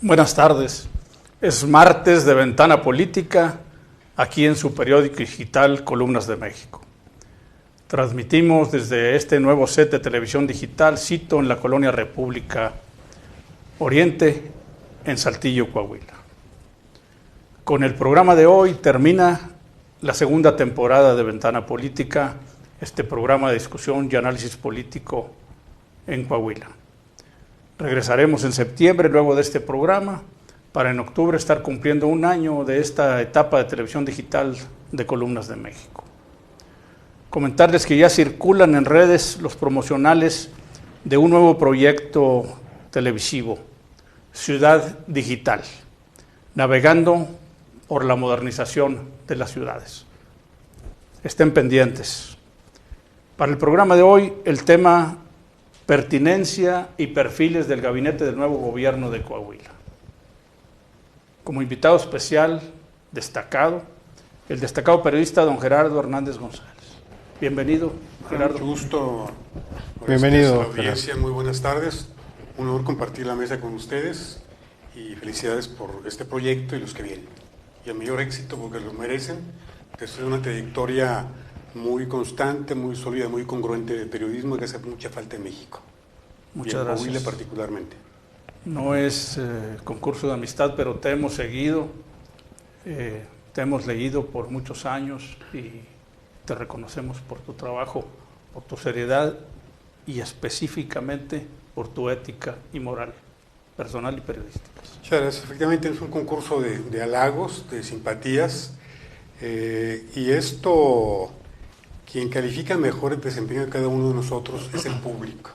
Buenas tardes. Es martes de Ventana Política, aquí en su periódico digital Columnas de México. Transmitimos desde este nuevo set de televisión digital, sito en la colonia República Oriente, en Saltillo, Coahuila. Con el programa de hoy termina la segunda temporada de Ventana Política, este programa de discusión y análisis político en Coahuila. Regresaremos en septiembre luego de este programa para en octubre estar cumpliendo un año de esta etapa de televisión digital de Columnas de México. Comentarles que ya circulan en redes los promocionales de un nuevo proyecto televisivo, Ciudad Digital, navegando por la modernización de las ciudades. Estén pendientes. Para el programa de hoy, el tema: pertinencia y perfiles del gabinete del nuevo gobierno de Coahuila. Como invitado especial, destacado, el destacado periodista don Gerardo Hernández González. Bienvenido, Gerardo. Mucho gusto. Bienvenido. A la audiencia, muy buenas tardes. Un honor compartir la mesa con ustedes y felicidades por este proyecto y los que vienen. Y el mayor éxito porque lo merecen. Es una trayectoria muy constante, muy sólida, muy congruente de periodismo que hace mucha falta en México. Muchas gracias. Coahuila particularmente. No es concurso de amistad, pero te hemos seguido, te hemos leído por muchos años y te reconocemos por tu trabajo, por tu seriedad y específicamente por tu ética y moral personal y periodística. Muchas gracias. Efectivamente es un concurso de halagos, de simpatías, y esto, quien califica mejor el desempeño de cada uno de nosotros es el público.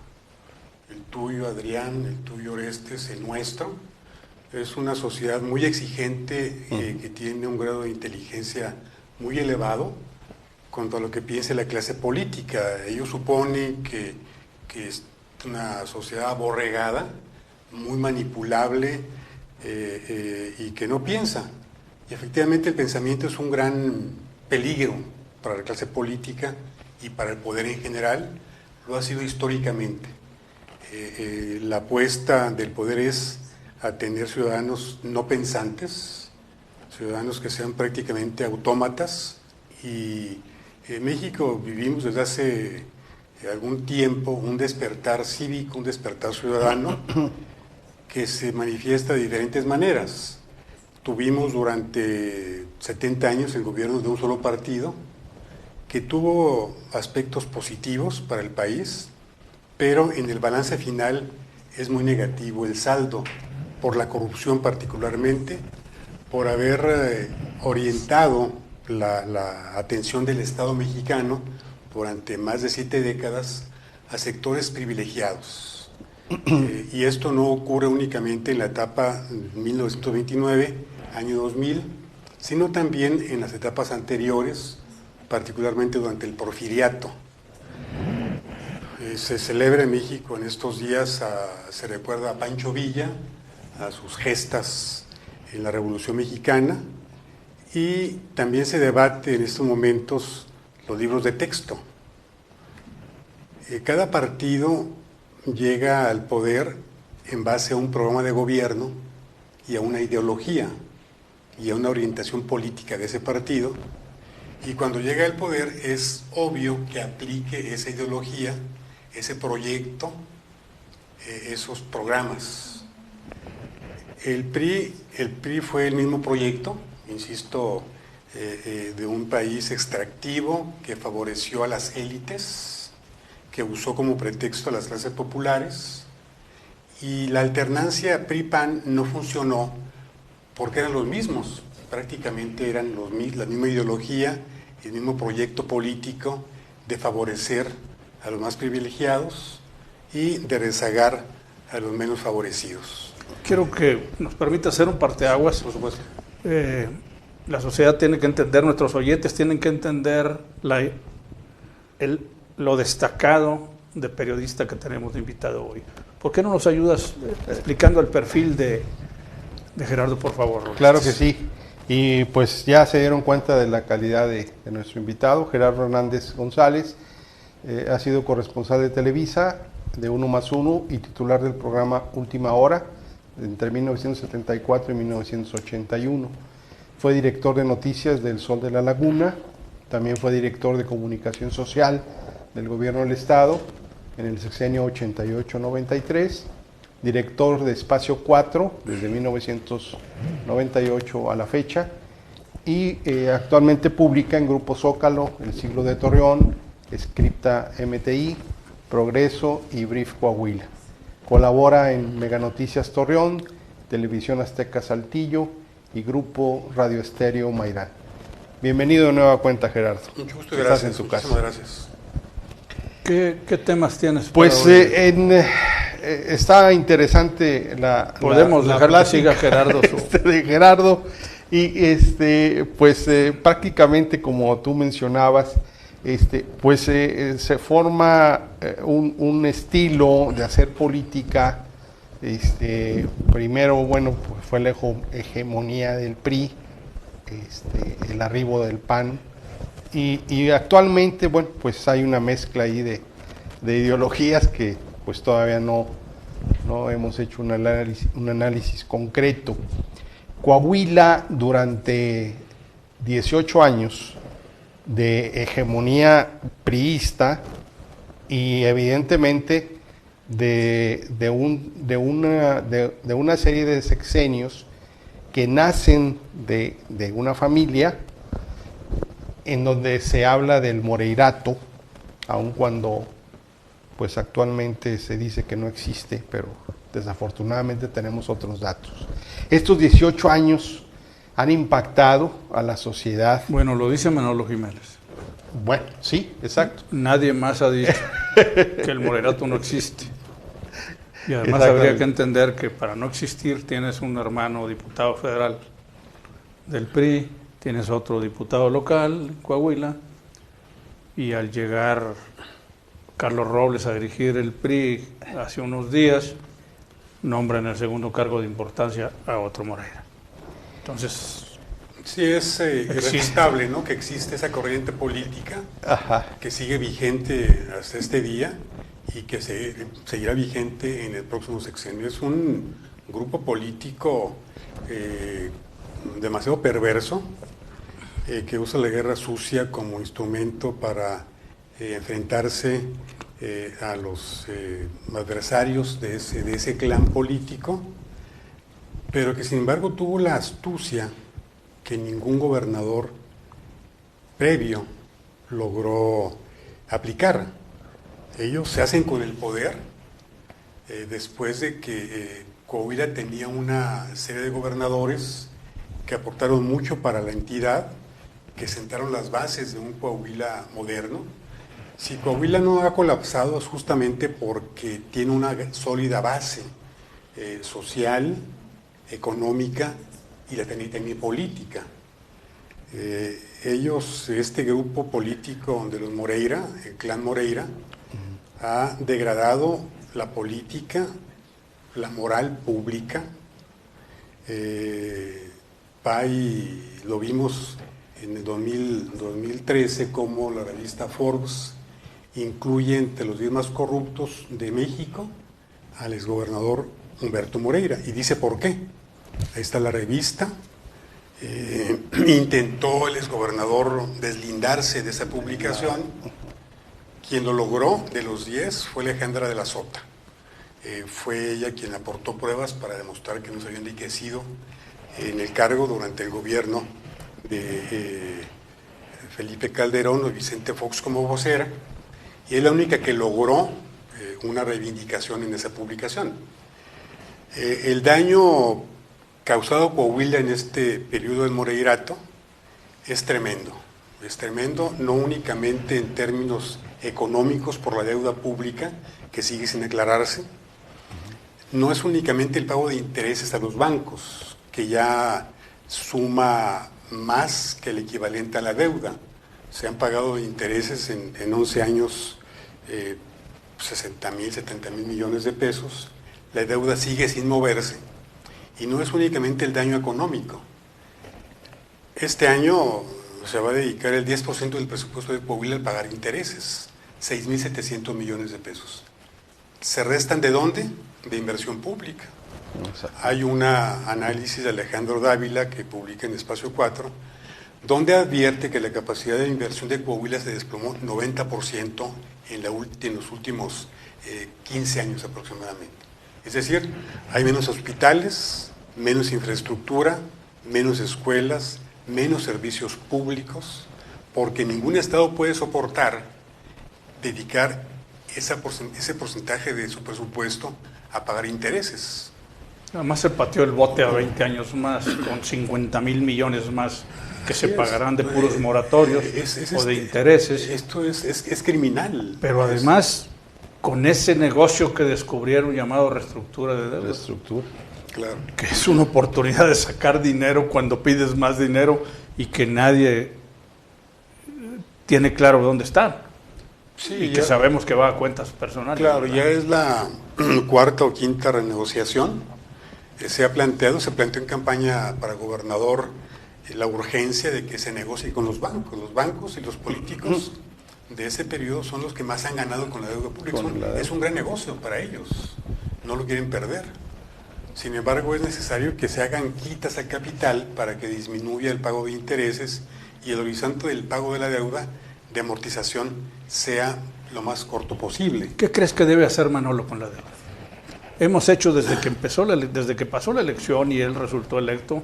El tuyo, Adrián, el tuyo, Orestes, el nuestro. Es una sociedad muy exigente, que tiene un grado de inteligencia muy elevado cuanto a lo que piensa la clase política. Ellos suponen que es una sociedad aborregada, muy manipulable, y que no piensa. Y efectivamente el pensamiento es un gran peligro para la clase política y para el poder en general. Lo ha sido históricamente. La apuesta del poder es a tener ciudadanos no pensantes, ciudadanos que sean prácticamente autómatas, y en México vivimos desde hace algún tiempo un despertar cívico, un despertar ciudadano que se manifiesta de diferentes maneras. Tuvimos durante 70 años el gobierno de un solo partido que tuvo aspectos positivos para el país, pero en el balance final es muy negativo el saldo, por la corrupción particularmente, por haber orientado la atención del Estado mexicano durante más de 7 décadas a sectores privilegiados. Y esto no ocurre únicamente en la etapa 1929, año 2000, sino también en las etapas anteriores, particularmente durante el Porfiriato. Se celebra en México en estos días, se recuerda a Pancho Villa, a sus gestas en la Revolución Mexicana, y también se debate en estos momentos los libros de texto. Cada partido llega al poder en base a un programa de gobierno y a una ideología y a una orientación política de ese partido, y cuando llega al poder es obvio que aplique esa ideología, ese proyecto, esos programas. El PRI fue el mismo proyecto, insisto, de un país extractivo que favoreció a las élites, que usó como pretexto a las clases populares, y la alternancia PRI-PAN no funcionó porque eran los mismos, prácticamente eran la misma ideología, y el mismo proyecto político de favorecer a los más privilegiados y de rezagar a los menos favorecidos. Quiero que nos permita hacer un parteaguas. Por supuesto. La sociedad tiene que entender, nuestros oyentes tienen que entender lo destacado de periodista que tenemos de invitado hoy. ¿Por qué no nos ayudas explicando el perfil de Gerardo, por favor? Claro que sí. Y pues ya se dieron cuenta de la calidad de nuestro invitado, Gerardo Hernández González. Ha sido corresponsal de Televisa, de 1+1 y titular del programa Última Hora entre 1974 y 1981. Fue director de noticias del Sol de la Laguna, también fue director de comunicación social del Gobierno del Estado en el sexenio 88-93, director de Espacio 4 desde 1998 a la fecha y actualmente publica en Grupo Zócalo, El Siglo de Torreón, Scripta MTI, Progreso y Brief Coahuila. Colabora en Mega Noticias Torreón, Televisión Azteca Saltillo y Grupo Radio Estéreo Mairán. Bienvenido de nueva cuenta, Gerardo. Mucho gusto y gracias. En tu casa. Gracias. ¿Qué temas tienes? Pues está interesante podemos dejar que siga Gerardo de Gerardo y pues prácticamente como tú mencionabas, pues se forma un estilo de hacer política. Primero, bueno, pues fue la hegemonía del PRI, el arribo del PAN, y actualmente, bueno, pues hay una mezcla ahí de ideologías que pues todavía no hemos hecho un análisis concreto. Coahuila, durante 18 años de hegemonía priista y evidentemente de una serie de sexenios que nacen de una familia en donde se habla del moreirato, aun cuando pues actualmente se dice que no existe, pero desafortunadamente tenemos otros datos. Estos 18 años han impactado a la sociedad. Bueno, lo dice Manolo Jiménez. Bueno, sí, exacto. Nadie más ha dicho que el moreirato no existe. Y además habría que entender que para no existir tienes un hermano diputado federal del PRI, tienes otro diputado local en Coahuila, y al llegar Carlos Robles a dirigir el PRI hace unos días, nombra en el segundo cargo de importancia a otro Moreira. Entonces, sí, es irrefutable, ¿no?, que existe esa corriente política. Ajá. Que sigue vigente hasta este día y que seguirá vigente en el próximo sexenio. Es un grupo político demasiado perverso, que usa la guerra sucia como instrumento para enfrentarse a los adversarios de ese clan político, pero que sin embargo tuvo la astucia que ningún gobernador previo logró aplicar. Ellos se hacen con el poder después de que Coahuila tenía una serie de gobernadores que aportaron mucho para la entidad, que sentaron las bases de un Coahuila moderno. Si Coahuila no ha colapsado es justamente porque tiene una sólida base social, económica y también política. Este grupo político de los Moreira, el clan Moreira, ha degradado la política, la moral pública. Lo vimos en el 2013 como la revista Forbes incluye entre los 10 más corruptos de México al exgobernador Humberto Moreira, y dice por qué. Ahí está la revista. Intentó el exgobernador deslindarse de esa publicación. Quien lo logró de los 10 fue Alejandra de la Sota. Fue ella quien aportó pruebas para demostrar que no se había enriquecido en el cargo durante el gobierno de Felipe Calderón o Vicente Fox como vocera, y es la única que logró una reivindicación en esa publicación. El daño causado por Coahuila en este periodo del Moreirato es tremendo. es tremendo, no únicamente en términos económicos por la deuda pública, que sigue sin aclararse, no es únicamente el pago de intereses a los bancos, que ya suma más que el equivalente a la deuda. Se han pagado intereses en 11 años 60,000, 70,000 millones de pesos. La deuda sigue sin moverse. Y no es únicamente el daño económico. Este año se va a dedicar el 10% del presupuesto de Coahuila al pagar intereses, 6,700 millones de pesos. ¿Se restan de dónde? De inversión pública. Exacto. Hay un análisis de Alejandro Dávila que publica en Espacio 4, donde advierte que la capacidad de inversión de Coahuila se desplomó 90% en los últimos 15 años aproximadamente. Es decir, hay menos hospitales, menos infraestructura, menos escuelas, menos servicios públicos, porque ningún Estado puede soportar dedicar ese porcentaje de su presupuesto a pagar intereses. Además se pateó el bote a 20 años más, con 50,000 millones más que se pagarán de puros moratorios o de intereses. Esto es criminal. Pero además, con ese negocio que descubrieron llamado reestructura de deuda. Reestructura. Claro. Que es una oportunidad de sacar dinero cuando pides más dinero y que nadie tiene claro dónde está. Sí, y que sabemos que va a cuentas personales. Claro, ¿verdad? ya es la cuarta o quinta renegociación. Se planteó en campaña para gobernador la urgencia de que se negocie con los bancos. Los bancos y los políticos de ese periodo son los que más han ganado con la deuda pública. Es un gran negocio para ellos, no lo quieren perder. Sin embargo, es necesario que se hagan quitas al capital para que disminuya el pago de intereses y el horizonte del pago de la deuda de amortización sea lo más corto posible. ¿Qué crees que debe hacer Manolo con la deuda? Hemos hecho desde que pasó la elección y él resultó electo,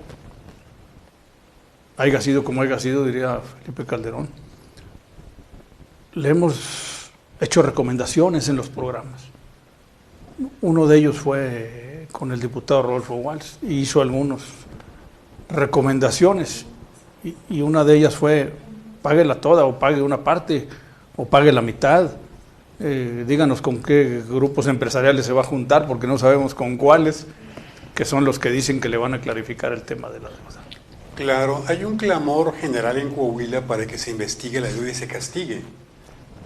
haya sido como haya sido, diría Felipe Calderón, le hemos hecho recomendaciones en los programas. Uno de ellos fue con el diputado Rodolfo Walsh y hizo algunas recomendaciones y una de ellas fue páguela toda o pague una parte o pague la mitad. Díganos con qué grupos empresariales se va a juntar, porque no sabemos con cuáles, que son los que dicen que le van a clarificar el tema de la deuda. Claro, hay un clamor general en Coahuila para que se investigue la deuda y se castigue,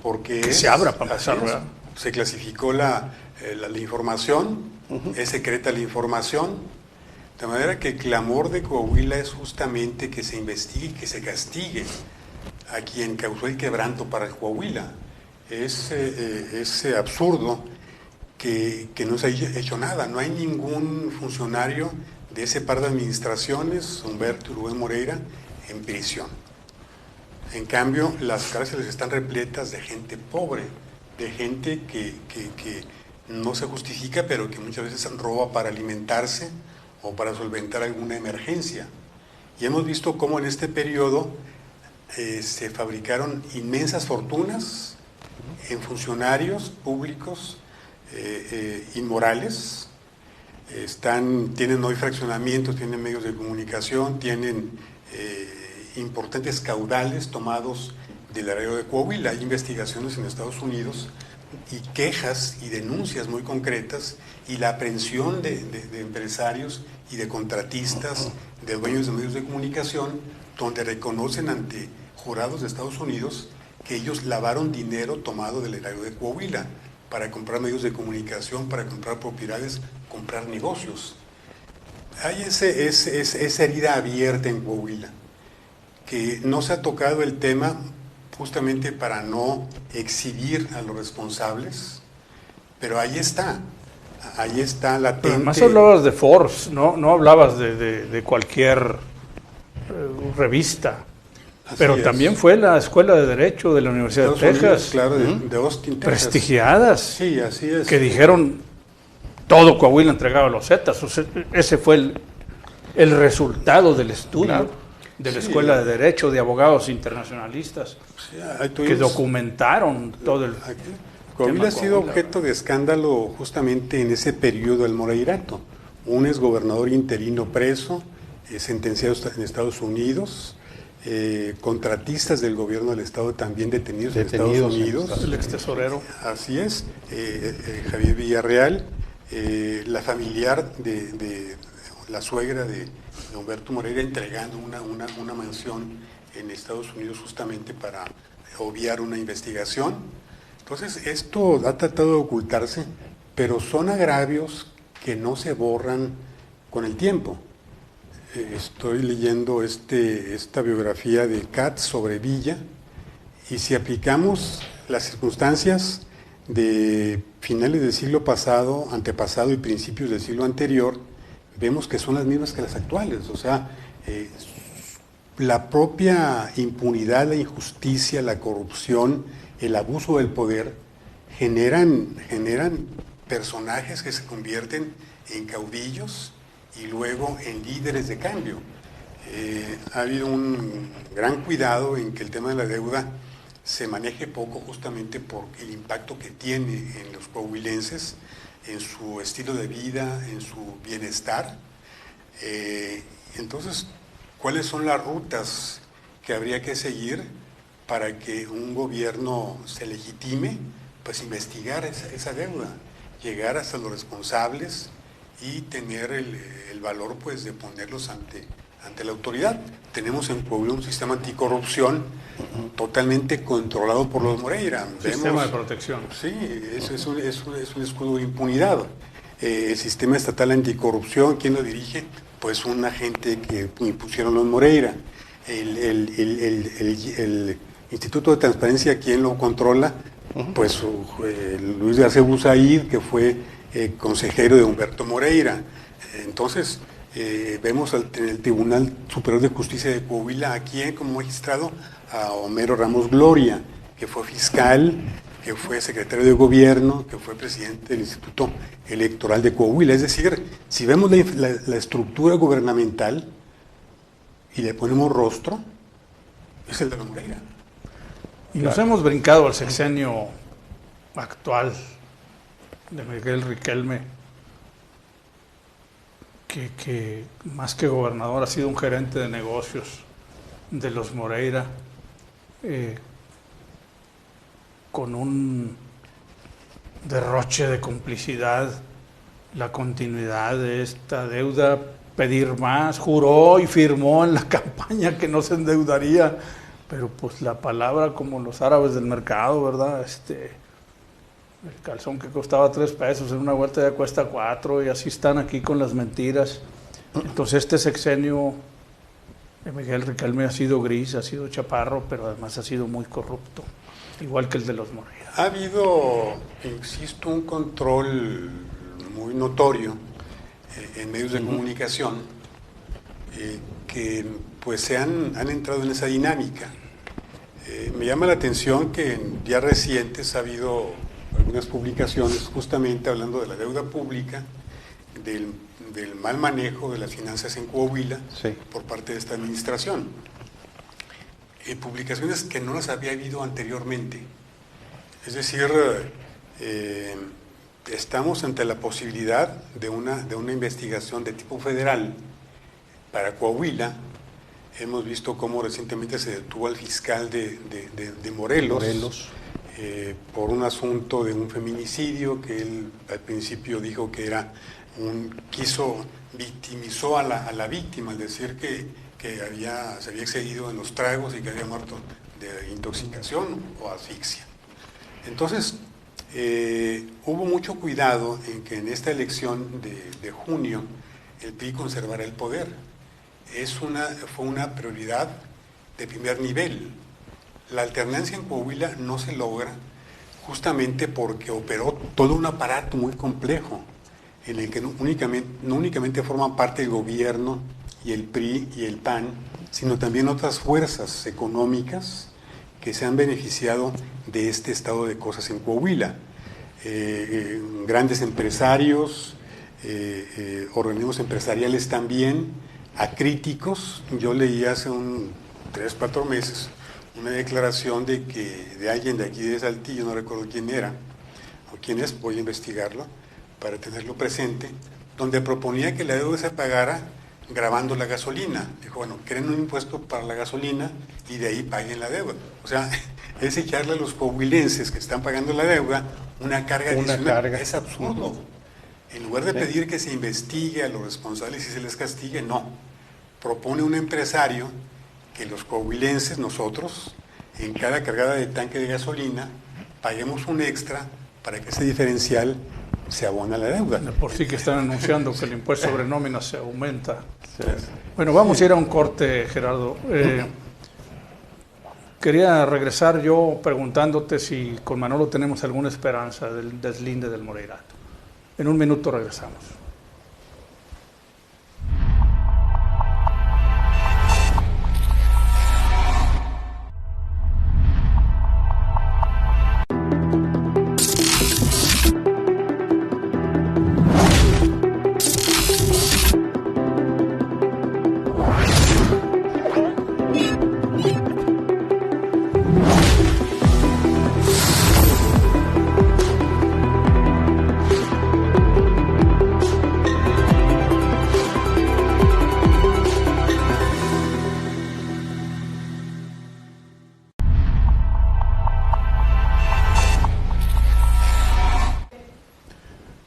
porque que se abra para empezar, ¿verdad? Se clasificó la información, es secreta la información, de manera que el clamor de Coahuila es justamente que se investigue y que se castigue a quien causó el quebranto para el Coahuila. Es absurdo que no se haya hecho nada. No hay ningún funcionario de ese par de administraciones, Humberto y Rubén Moreira, en prisión. En cambio, las cárceles están repletas de gente pobre, de gente que no se justifica, pero que muchas veces roba para alimentarse o para solventar alguna emergencia. Y hemos visto cómo en este periodo se fabricaron inmensas fortunas en funcionarios públicos inmorales. Tienen hoy fraccionamientos, tienen medios de comunicación, tienen importantes caudales tomados del área de Coahuila. Hay investigaciones en Estados Unidos y quejas y denuncias muy concretas y la aprehensión de empresarios y de contratistas, de dueños de medios de comunicación, donde reconocen ante jurados de Estados Unidos que ellos lavaron dinero tomado del erario de Coahuila para comprar medios de comunicación, para comprar propiedades, comprar negocios. Hay esa herida abierta en Coahuila, que no se ha tocado el tema justamente para no exhibir a los responsables, pero ahí está latente. Además hablabas de Forbes, no hablabas de cualquier revista. Pero también fue la Escuela de Derecho de la Universidad de Texas. Unidos, claro, de Austin, Texas. Prestigiadas. Sí, así es. Que dijeron, todo Coahuila entregaba a los Zetas. O sea, ese fue el resultado del estudio de la Escuela de Derecho, de abogados internacionalistas, que documentaron todo el Coahuila ha sido objeto de escándalo justamente en ese periodo del Moreirato. Un exgobernador interino preso, sentenciado en Estados Unidos, contratistas del gobierno del Estado también detenidos en Estados Unidos. El ex tesorero. Así es, Javier Villarreal, la familiar de la suegra de Humberto Moreira, entregando una mansión en Estados Unidos justamente para obviar una investigación. Entonces, esto ha tratado de ocultarse, pero son agravios que no se borran con el tiempo. Estoy leyendo esta biografía de Katz sobre Villa, y si aplicamos las circunstancias de finales del siglo pasado, antepasado y principios del siglo anterior, vemos que son las mismas que las actuales. O sea, la propia impunidad, la injusticia, la corrupción, el abuso del poder generan personajes que se convierten en caudillos y luego en líderes de cambio. Ha habido un gran cuidado en que el tema de la deuda se maneje poco, justamente por el impacto que tiene en los coahuilenses, en su estilo de vida, en su bienestar. Entonces, ¿cuáles son las rutas que habría que seguir para que un gobierno se legitime? Pues investigar esa deuda, llegar hasta los responsables y tener el valor, pues, de ponerlos ante la autoridad. Tenemos en Puebla un sistema anticorrupción totalmente controlado por los Moreira. Sistema de protección. Sí, es un escudo de impunidad. El sistema estatal anticorrupción, ¿quién lo dirige? Pues un agente que impusieron los Moreira. El Instituto de Transparencia, ¿quién lo controla? Pues Luis García Busaid, que fue consejero de Humberto Moreira. Entonces, vemos en el Tribunal Superior de Justicia de Coahuila, aquí como magistrado, a Homero Ramos Gloria, que fue fiscal, que fue secretario de gobierno, que fue presidente del Instituto Electoral de Coahuila. Es decir, si vemos la estructura gubernamental y le ponemos rostro, es el de la Moreira. Y nos hemos brincado al sexenio actual de Miguel Riquelme, que más que gobernador ha sido un gerente de negocios de los Moreira, con un derroche de complicidad, la continuidad de esta deuda, pedir más, juró y firmó en la campaña que no se endeudaría, pero pues la palabra, como los árabes del mercado, ¿verdad? El calzón que costaba 3 pesos en una vuelta ya cuesta 4, y así están aquí con las mentiras. Entonces este sexenio de Miguel Riquelme ha sido gris, ha sido chaparro, pero además ha sido muy corrupto, igual que el de los Moreira. Ha habido, insisto, un control muy notorio en medios de comunicación que pues se han entrado en esa dinámica. Me llama la atención que en días recientes ha habido algunas publicaciones justamente hablando de la deuda pública, del mal manejo de las finanzas en Coahuila, sí, por parte de esta administración. Publicaciones que no las había habido anteriormente. Es decir, estamos ante la posibilidad de una investigación de tipo federal para Coahuila. Hemos visto cómo recientemente se detuvo al fiscal de Morelos. Por un asunto de un feminicidio que él al principio dijo que era victimizó a la víctima, al decir que se había excedido en los tragos y que había muerto de intoxicación o asfixia. Entonces, hubo mucho cuidado en que en esta elección de junio el PRI conservara el poder. Fue una prioridad de primer nivel. La alternancia en Coahuila no se logra justamente porque operó todo un aparato muy complejo en el que no únicamente forman parte el gobierno y el PRI y el PAN, sino también otras fuerzas económicas que se han beneficiado de este estado de cosas en Coahuila. Grandes empresarios, organismos empresariales también, acríticos. Yo leí hace 3-4 meses una declaración de alguien de aquí de Saltillo, no recuerdo quién era o quién es, voy a investigarlo para tenerlo presente, donde proponía que la deuda se pagara gravando la gasolina. Dijo, bueno, creen un impuesto para la gasolina y de ahí paguen la deuda. O sea, es echarle a los coahuilenses que están pagando la deuda una carga adicional. Es absurdo. En lugar de pedir que se investigue a los responsables y se les castigue, no. Propone un empresario que los coahuilenses, nosotros, en cada cargada de tanque de gasolina, paguemos un extra para que ese diferencial se abona la deuda. Por sí que están anunciando que el impuesto sobre nómina se aumenta. Sí. Bueno, vamos a ir a un corte, Gerardo. Quería regresar yo preguntándote si con Manolo tenemos alguna esperanza del deslinde del Moreirato. En un minuto regresamos.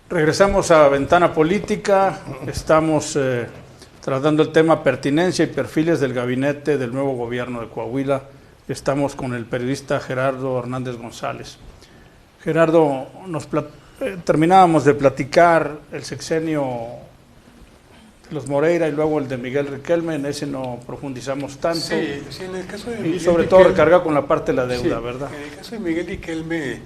Regresamos a Ventana Política, estamos tratando el tema pertinencia y perfiles del gabinete del nuevo gobierno de Coahuila. Estamos con el periodista Gerardo Hernández González. Gerardo, terminábamos de platicar el sexenio de los Moreira y luego el de Miguel Riquelme, en ese no profundizamos tanto. Sí, en el caso de Miguel y sobre todo recarga con la parte de la deuda, sí, ¿verdad? En el caso de Miguel Riquelme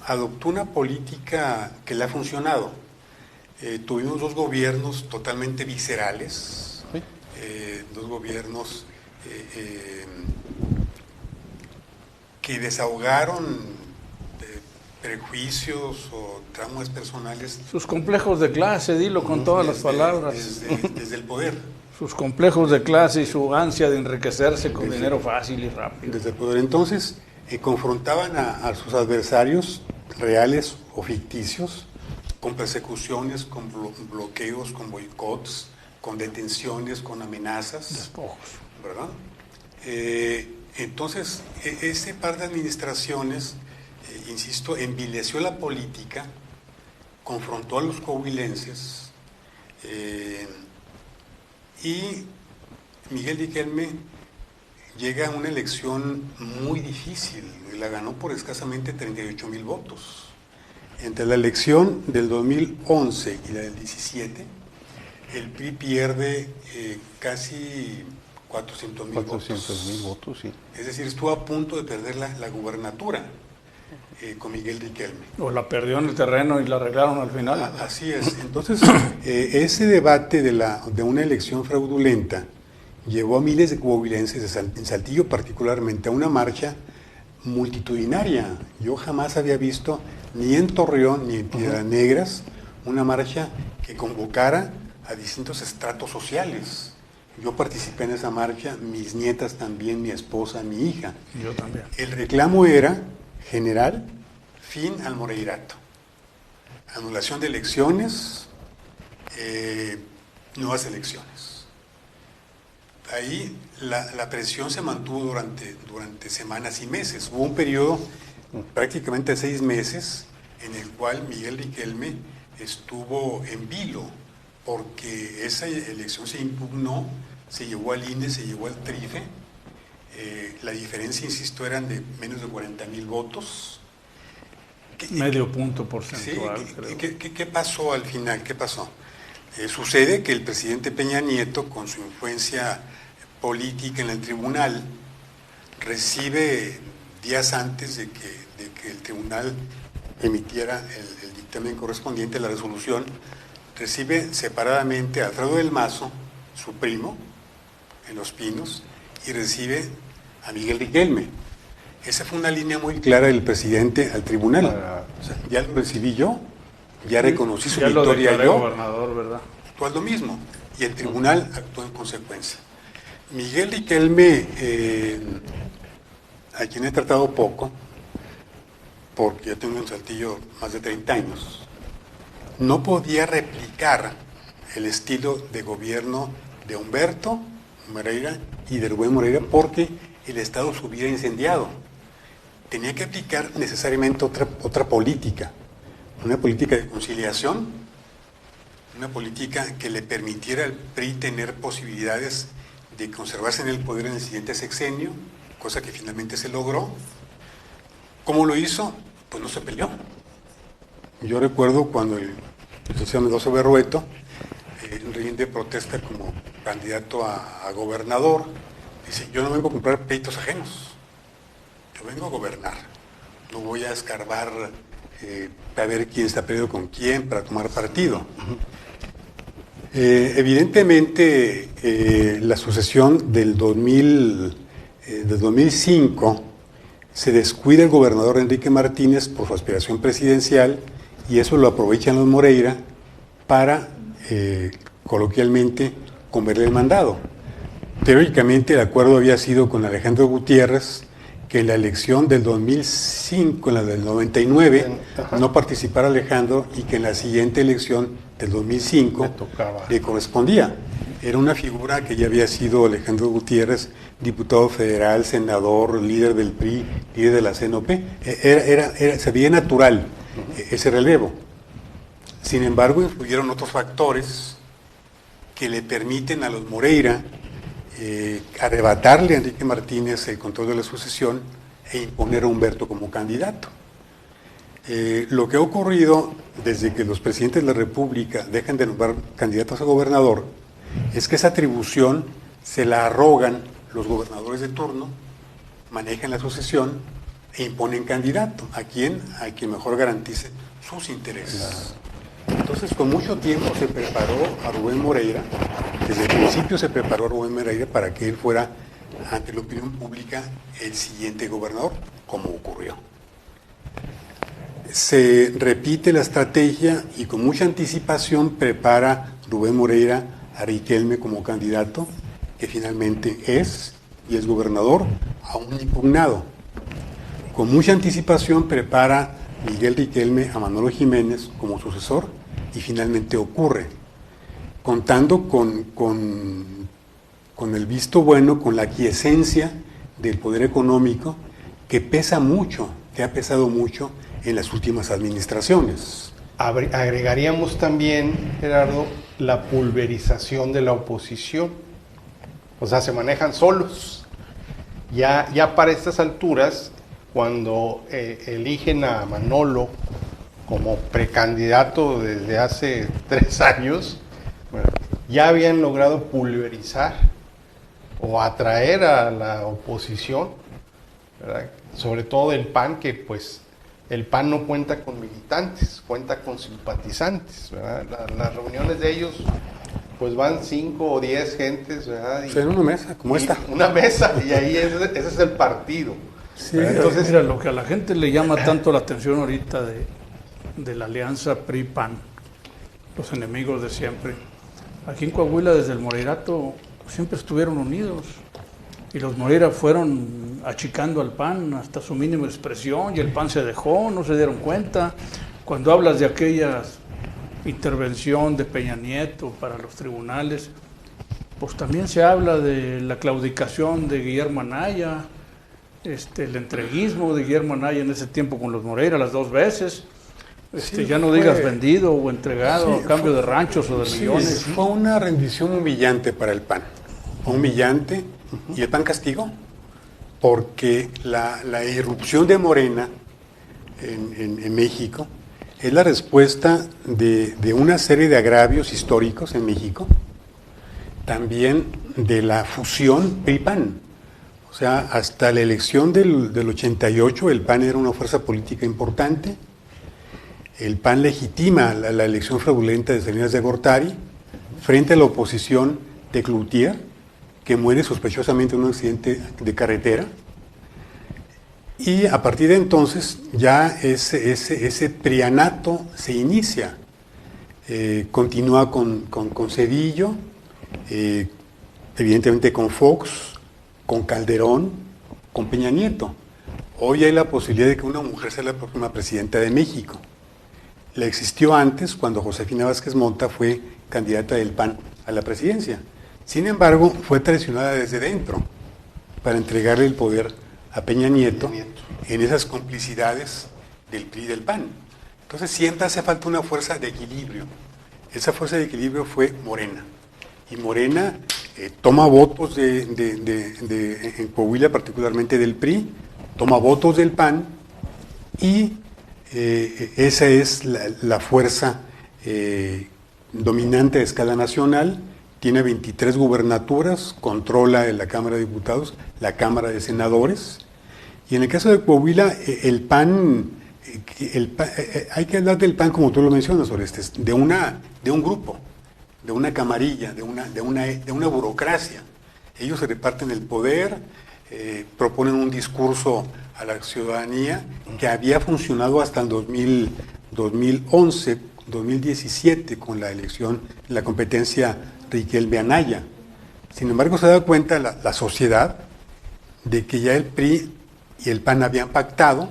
adoptó una política que le ha funcionado. Tuvimos dos gobiernos totalmente viscerales, ¿sí? Dos gobiernos que desahogaron prejuicios o traumas personales. Sus complejos de clase, dilo con todas las palabras. Desde el poder. Sus complejos de clase y su ansia de enriquecerse con dinero fácil y rápido. Desde el poder. Entonces, confrontaban a sus adversarios reales o ficticios, con persecuciones, con bloqueos, con boicots, con detenciones, con amenazas. Despojos. ¿Verdad? Entonces, ese par de administraciones, insisto, envileció la política, confrontó a los coahuilenses y Miguel Riquelme llega a una elección muy difícil, la ganó por escasamente 38,000 votos. Entre la elección del 2011 y la del 17, el PRI pierde casi 400,000 votos. 400,000 votos, sí. Es decir, estuvo a punto de perder la gubernatura con Miguel Riquelme. O la perdió en el terreno y la arreglaron al final. Así es. Entonces, ese debate de una elección fraudulenta llevó a miles de coahuilenses, en Saltillo particularmente, a una marcha multitudinaria. Yo jamás había visto, ni en Torreón ni en Piedras Negras, una marcha que convocara a distintos estratos sociales. Yo participé en esa marcha, mis nietas también, mi esposa, mi hija. Yo también. El reclamo era general, fin al Moreirato. Anulación de elecciones, nuevas elecciones. Ahí la presión se mantuvo durante semanas y meses. Hubo un periodo prácticamente de 6 meses en el cual Miguel Riquelme estuvo en vilo, porque esa elección se impugnó, se llevó al INE, se llevó al TRIFE. La diferencia, insisto, eran de menos de 40,000 votos. Medio punto porcentual. Sí, ¿qué pasó al final? ¿Qué pasó? Sucede que el presidente Peña Nieto, con su influencia política en el tribunal, recibe días antes de que el tribunal emitiera el dictamen correspondiente, la resolución, recibe separadamente a Alfredo del Mazo, su primo, en Los Pinos, y recibe a Miguel Riquelme. Esa fue una línea muy clara del presidente al tribunal. O sea, ya lo recibí yo, ya reconocí su victoria yo. Gobernador, ¿verdad? Actuó lo mismo, y el tribunal actuó en consecuencia. Miguel Riquelme, a quien he tratado poco, porque yo tengo en Saltillo más de 30 años, no podía replicar el estilo de gobierno de Humberto Moreira y de Rubén Moreira, porque el Estado se hubiera incendiado. Tenía que aplicar necesariamente otra política, una política de conciliación, una política que le permitiera al PRI tener posibilidades de conservarse en el poder en el siguiente sexenio, cosa que finalmente se logró. ¿Cómo lo hizo? Pues no se peleó. Yo recuerdo cuando el licenciado Mendoza Berrueto rinde protesta como candidato a gobernador, dice: yo no vengo a comprar pleitos ajenos, yo vengo a gobernar, no voy a escarbar para ver quién está peleado con quién, para tomar partido. Evidentemente, la sucesión del 2005 se descuida el gobernador Enrique Martínez por su aspiración presidencial, y eso lo aprovechan los Moreira para, coloquialmente, comerle el mandado. Teóricamente el acuerdo había sido con Alejandro Gutiérrez, que en la elección del 2005, en la del 99, no participara Alejandro, y que en la siguiente elección del 2005 le correspondía. Era una figura que ya había sido Alejandro Gutiérrez, diputado federal, senador, líder del PRI, líder de la CNOP. Se veía natural ese relevo. Sin embargo, influyeron otros factores que le permiten a los Moreira arrebatarle a Enrique Martínez el control de la sucesión e imponer a Humberto como candidato. Lo que ha ocurrido desde que los presidentes de la República dejan de nombrar candidatos a gobernador es que esa atribución se la arrogan los gobernadores de turno, manejan la sucesión e imponen candidato. ¿A quién? A quien mejor garantice sus intereses. Entonces, con mucho tiempo se preparó a Rubén Moreira, desde el principio se preparó a Rubén Moreira para que él fuera, ante la opinión pública, el siguiente gobernador, como ocurrió. Se repite la estrategia y con mucha anticipación prepara Rubén Moreira a Riquelme como candidato, que finalmente es, y es gobernador, aún impugnado. Con mucha anticipación prepara Miguel Riquelme a Manolo Jiménez como sucesor, y finalmente ocurre, contando con el visto bueno, con la aquiescencia del poder económico, que pesa mucho, que ha pesado mucho en las últimas administraciones. Agregaríamos también, Gerardo, la pulverización de la oposición. O sea, se manejan solos. Ya para estas alturas, cuando eligen a Manolo como precandidato desde hace 3 años, bueno, ya habían logrado pulverizar o atraer a la oposición, ¿verdad? Sobre todo el PAN, que pues el PAN no cuenta con militantes, cuenta con simpatizantes, ¿verdad? Las reuniones de ellos pues van 5 o 10 gentes, ¿verdad? O sea, en una mesa, como esta. Una mesa, y ahí ese es el partido. Sí, entonces, mira, lo que a la gente le llama tanto la atención ahorita de la alianza PRI-PAN, los enemigos de siempre. Aquí en Coahuila, desde el Moreirato, siempre estuvieron unidos. Y los Moreira fueron achicando al PAN hasta su mínima expresión, y el PAN se dejó, no se dieron cuenta. Cuando hablas de aquella intervención de Peña Nieto para los tribunales, pues también se habla de la claudicación de Guillermo Anaya, el entreguismo de Guillermo Anaya en ese tiempo con los Moreira las 2 veces. Ya no digas vendido o entregado a cambio de ranchos o de millones. Fue una rendición humillante para el PAN, humillante, y el PAN castigó, porque la irrupción de Morena en México es la respuesta de una serie de agravios históricos en México, también de la fusión PRI-PAN. O sea, hasta la elección del 88 el PAN era una fuerza política importante. El PAN legitima la elección fraudulenta de Salinas de Gortari frente a la oposición de Cloutier, que muere sospechosamente en un accidente de carretera. Y a partir de entonces ya ese prianato se inicia. Continúa con Cedillo, evidentemente con Fox, con Calderón, con Peña Nieto. Hoy hay la posibilidad de que una mujer sea la próxima presidenta de México. La existió antes, cuando Josefina Vázquez Mota fue candidata del PAN a la presidencia. Sin embargo, fue traicionada desde dentro para entregarle el poder a Peña Nieto en esas complicidades del PRI y del PAN. Entonces siempre hace falta una fuerza de equilibrio. Esa fuerza de equilibrio fue Morena. Y Morena toma votos en Coahuila, particularmente del PRI, toma votos del PAN, y esa es la fuerza dominante a escala nacional. Tiene 23 gubernaturas, controla la Cámara de Diputados, la Cámara de Senadores. Y en el caso de Coahuila, el PAN, hay que hablar del PAN como tú lo mencionas, Orestes, de un grupo, de una camarilla, de una burocracia. Ellos se reparten el poder, proponen un discurso a la ciudadanía que había funcionado hasta el 2011, 2017, con la elección, la competencia Riquelme Anaya. Sin embargo, se da cuenta la sociedad de que ya el PRI y el PAN habían pactado,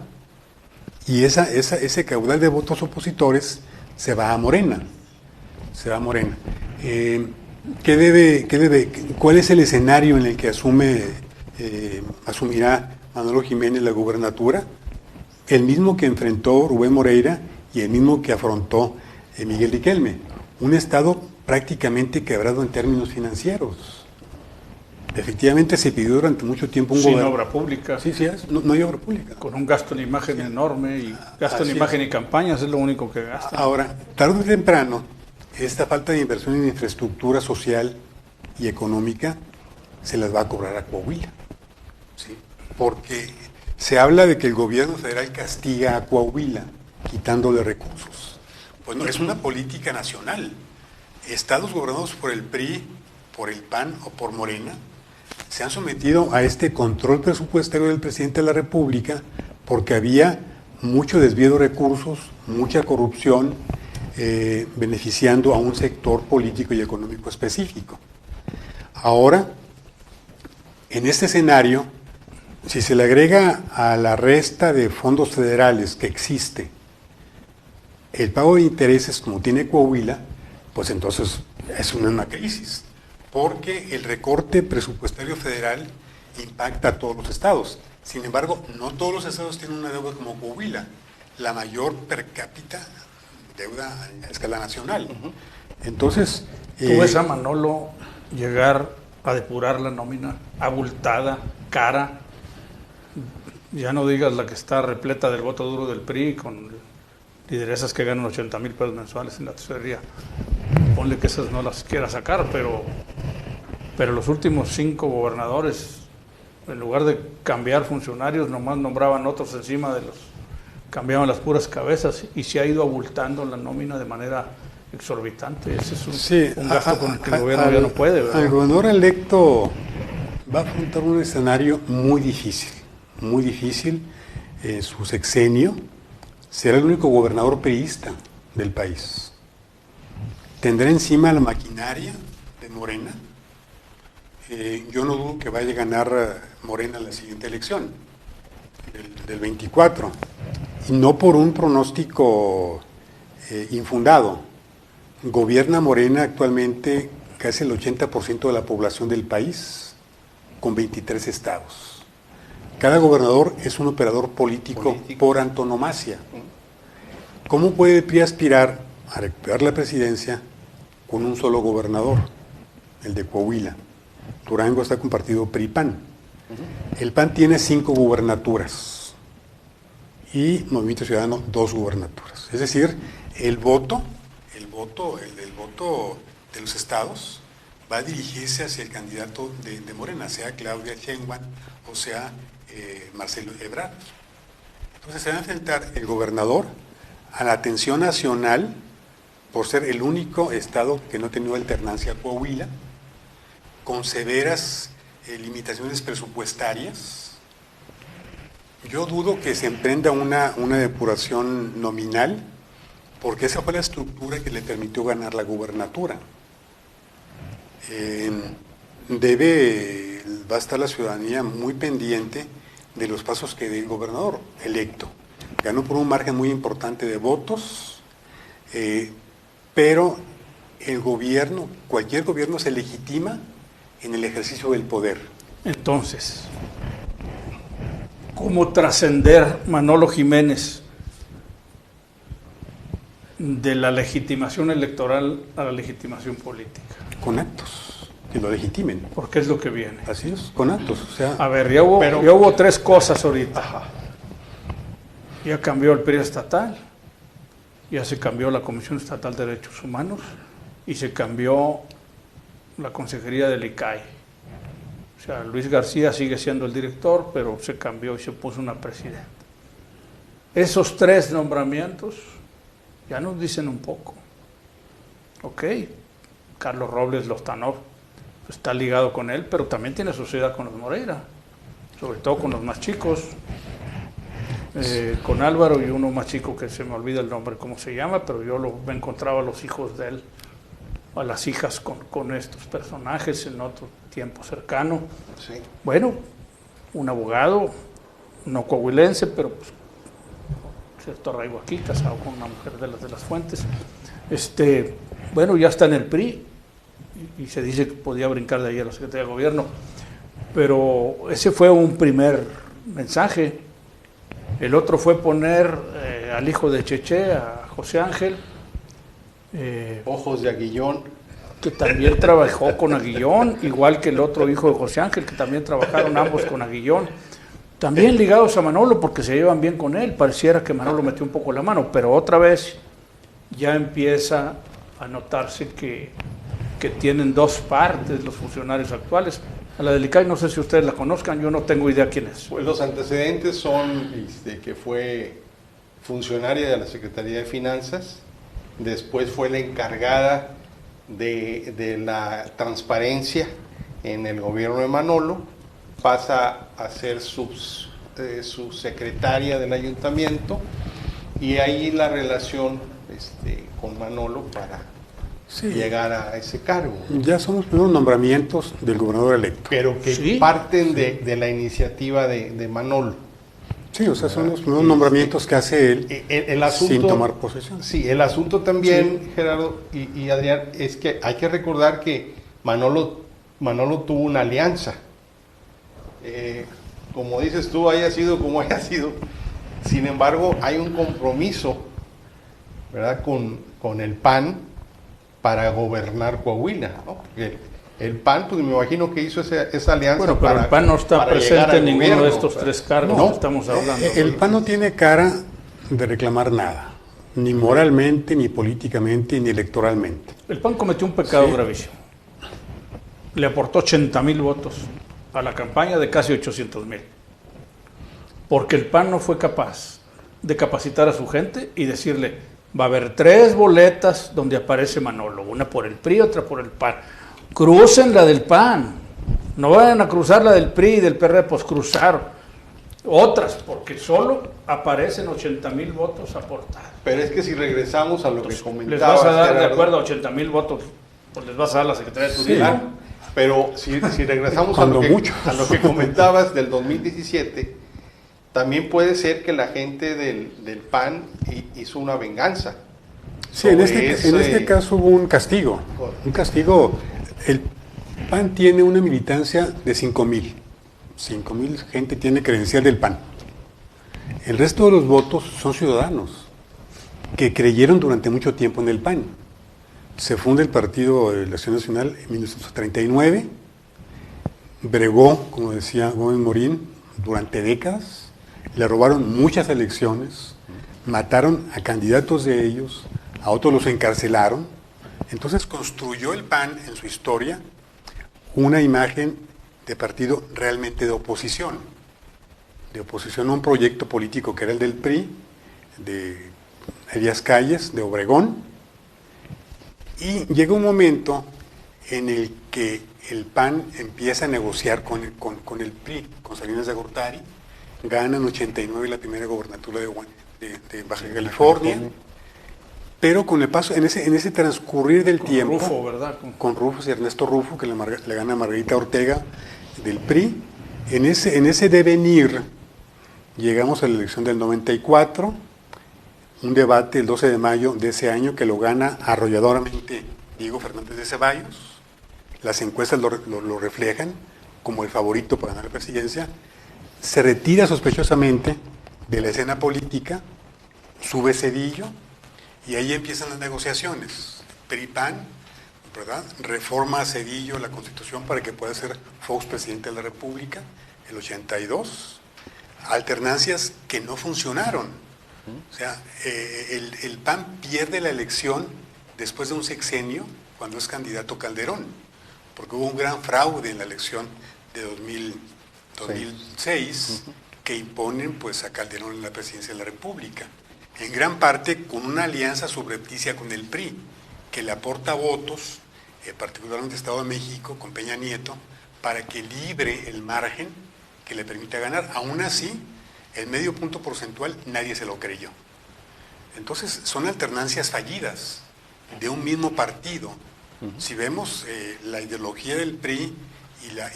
y ese caudal de votos opositores se va a Morena. ¿Cuál es el escenario en el que asumirá Manolo Jiménez la gubernatura? El mismo que enfrentó Rubén Moreira y el mismo que afrontó Miguel Riquelme. Un Estado prácticamente quebrado en términos financieros. Efectivamente se pidió durante mucho tiempo un gobierno. Sin obra pública. Sí, no hay obra pública. Con un gasto en imagen enorme, y gasto en imagen y campañas es lo único que gasta. Ahora, tarde o temprano, esta falta de inversión en infraestructura social y económica se las va a cobrar a Coahuila. ¿Sí? Porque se habla de que el gobierno federal castiga a Coahuila, quitándole recursos. Pues no, es una política nacional. Estados gobernados por el PRI, por el PAN o por Morena se han sometido a este control presupuestario del presidente de la República porque había mucho desvío de recursos, mucha corrupción, beneficiando a un sector político y económico específico. Ahora, en este escenario, si se le agrega a la resta de fondos federales que existe el pago de intereses como tiene Coahuila, pues entonces es una crisis, porque el recorte presupuestario federal impacta a todos los estados. Sin embargo, no todos los estados tienen una deuda como Coahuila, la mayor per cápita deuda a escala nacional. Entonces, ¿tú ves a Manolo llegar a depurar la nómina abultada, cara? Ya no digas la que está repleta del voto duro del PRI, con lideresas que ganan 80,000 pesos mensuales en la tesorería. Ponle que esas no las quiera sacar, pero los últimos 5 gobernadores, en lugar de cambiar funcionarios, nomás nombraban otros encima de los, cambiaban las puras cabezas, y se ha ido abultando la nómina de manera exorbitante. Ese es un gasto con el que el gobierno ya no puede, ¿verdad? El gobernador electo va a afrontar un escenario muy difícil en su sexenio. Será el único gobernador priista del país. Tendrá encima la maquinaria de Morena. Yo no dudo que vaya a ganar Morena la siguiente elección, del 24, y no por un pronóstico infundado. Gobierna Morena actualmente casi el 80% de la población del país, con 23 estados. Cada gobernador es un operador político por antonomasia. ¿Cómo puede el PRI aspirar a recuperar la presidencia con un solo gobernador, el de Coahuila? Durango está compartido PRI-PAN. El PAN tiene 5 gubernaturas y Movimiento Ciudadano 2 gubernaturas. Es decir, el voto de los estados va a dirigirse hacia el candidato de Morena, sea Claudia Sheinbaum o sea Marcelo Ebrard. Entonces se va a enfrentar el gobernador a la atención nacional por ser el único estado que no ha tenido alternancia a Coahuila, con severas limitaciones presupuestarias. Yo dudo que se emprenda una depuración nominal, porque esa fue la estructura que le permitió ganar la gubernatura. Va a estar la ciudadanía muy pendiente de los pasos que dé el gobernador electo. Ganó por un margen muy importante de votos, pero el gobierno, cualquier gobierno se legitima en el ejercicio del poder. Entonces, ¿cómo trascender Manolo Jiménez de la legitimación electoral a la legitimación política? Con actos que lo legitimen. Porque es lo que viene. Así es, con actos. O sea, A ver, ya hubo tres cosas ahorita. Ajá. Ya cambió el PRI estatal, ya se cambió la Comisión Estatal de Derechos Humanos y se cambió la Consejería del ICAI. O sea, Luis García sigue siendo el director, pero se cambió y se puso una presidenta. Esos tres nombramientos ya nos dicen un poco. Ok, Carlos Robles Lostanov está ligado con él, pero también tiene sociedad con los Moreira, sobre todo con los más chicos. Con Álvaro y uno más chico que se me olvida el nombre, cómo se llama, pero yo me encontraba a los hijos de él, a las hijas con estos personajes en otro tiempo cercano. Sí. Bueno, un abogado, no coahuilense, pero pues, cierto arraigo aquí, casado con una mujer de las Fuentes. Bueno, ya está en el PRI y se dice que podía brincar de ahí a la Secretaría de Gobierno, pero ese fue un primer mensaje. El otro fue poner al hijo de Cheche, a José Ángel. Ojos de Aguillón. Que también trabajó con Aguillón, igual que el otro hijo de José Ángel, que también trabajaron ambos con Aguillón. También ligados a Manolo porque se llevan bien con él. Pareciera que Manolo metió un poco la mano, pero otra vez ya empieza a notarse que tienen dos partes los funcionarios actuales. A la del ICAI no sé si ustedes la conozcan, yo no tengo idea quién es. Pues los antecedentes son que fue funcionaria de la Secretaría de Finanzas, después fue la encargada de la transparencia en el gobierno de Manolo, pasa a ser subsecretaria del ayuntamiento y ahí la relación con Manolo para llegar a ese cargo. Ya son los primeros nombramientos del gobernador electo. Pero que parten de la iniciativa de Manolo. Sí, o sea, son los primeros nombramientos que hace él el asunto, sin tomar posesión. Sí, el asunto también, Gerardo y Adrián, es que hay que recordar que Manolo tuvo una alianza. Como dices tú, haya sido como haya sido. Sin embargo, hay un compromiso, ¿verdad?, con el PAN para gobernar Coahuila, ¿no? Porque el PAN, pues me imagino que hizo esa alianza. Bueno, pero el PAN no está presente en ninguno de estos tres cargos que estamos hablando. El PAN no tiene cara de reclamar nada, ni moralmente, ni políticamente, ni electoralmente. El PAN cometió un pecado gravísimo. Le aportó 80,000 votos a la campaña de casi 800,000. Porque el PAN no fue capaz de capacitar a su gente y decirle: va a haber 3 boletas donde aparece Manolo, una por el PRI, otra por el PAN. Crucen la del PAN, no vayan a cruzar la del PRI y del PRD, pues cruzaron otras, porque solo aparecen 80,000 votos aportados. Pero es que si regresamos a lo que comentabas, les vas a dar, Gerardo, de acuerdo a 80,000 votos, pues les vas a dar la Secretaría de Turismo. Claro. Pero si regresamos a lo que comentabas del 2017, también puede ser que la gente del PAN hizo una venganza. Sí, en este caso hubo un castigo. El PAN tiene una militancia de 5,000. 5,000 gente tiene credencial del PAN. El resto de los votos son ciudadanos que creyeron durante mucho tiempo en el PAN. Se funda el Partido de la Acción Nacional en 1939. Bregó, como decía Gómez Morín, durante décadas. Le robaron muchas elecciones, mataron a candidatos de ellos, a otros los encarcelaron. Entonces construyó el PAN en su historia una imagen de partido realmente de oposición a un proyecto político que era el del PRI, de Elías Calles, de Obregón. Y llega un momento en el que el PAN empieza a negociar con el PRI, con Salinas de Gortari. Ganan 89 la primera gobernatura de Baja California, pero con el paso, en ese transcurrir del tiempo, Rufo, ¿verdad? Con Rufo y Ernesto Rufo, que le gana a Margarita Ortega del PRI, en ese devenir llegamos a la elección del 94, un debate el 12 de mayo de ese año que lo gana arrolladoramente Diego Ceballos, las encuestas lo reflejan como el favorito para ganar la presidencia, se retira sospechosamente de la escena política, sube Zedillo y ahí empiezan las negociaciones. PRI-PAN, ¿verdad?, reforma a Zedillo la Constitución para que pueda ser Fox presidente de la República, el 82, alternancias que no funcionaron. O sea, el PAN pierde la elección después de un sexenio cuando es candidato Calderón, porque hubo un gran fraude en la elección de 2006 que imponen pues a Calderón en la presidencia de la República, en gran parte con una alianza subrepticia con el PRI, que le aporta votos, particularmente Estado de México, con Peña Nieto, para que libre el margen que le permita ganar. Aún así, el medio punto porcentual nadie se lo creyó. Entonces, son alternancias fallidas de un mismo partido. Si vemos la ideología del PRI y la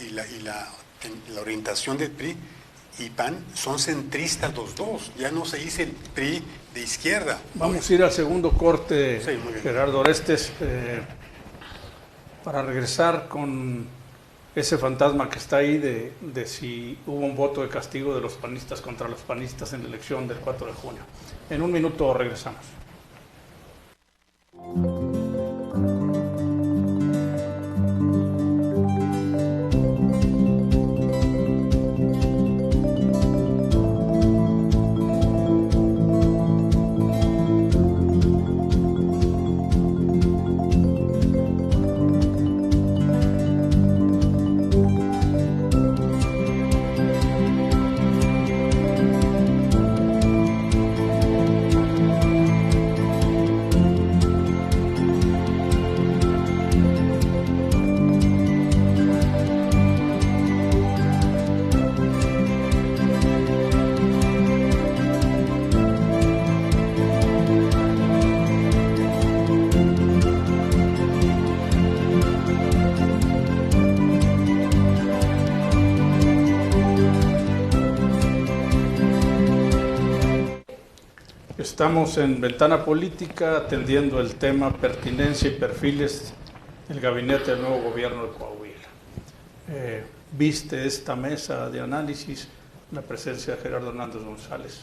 orientación del PRI y PAN, son centristas los dos. Ya no se dice el PRI de izquierda. Vamos a ir al segundo corte, sí, muy bien. Gerardo Orestes, para regresar con ese fantasma que está ahí de si hubo un voto de castigo de los panistas contra los panistas en la elección del 4 de junio. En un minuto regresamos. Estamos en Ventana Política atendiendo el tema pertinencia y perfiles del gabinete del nuevo gobierno de Coahuila. Viste esta mesa de análisis la presencia de Gerardo Hernández González,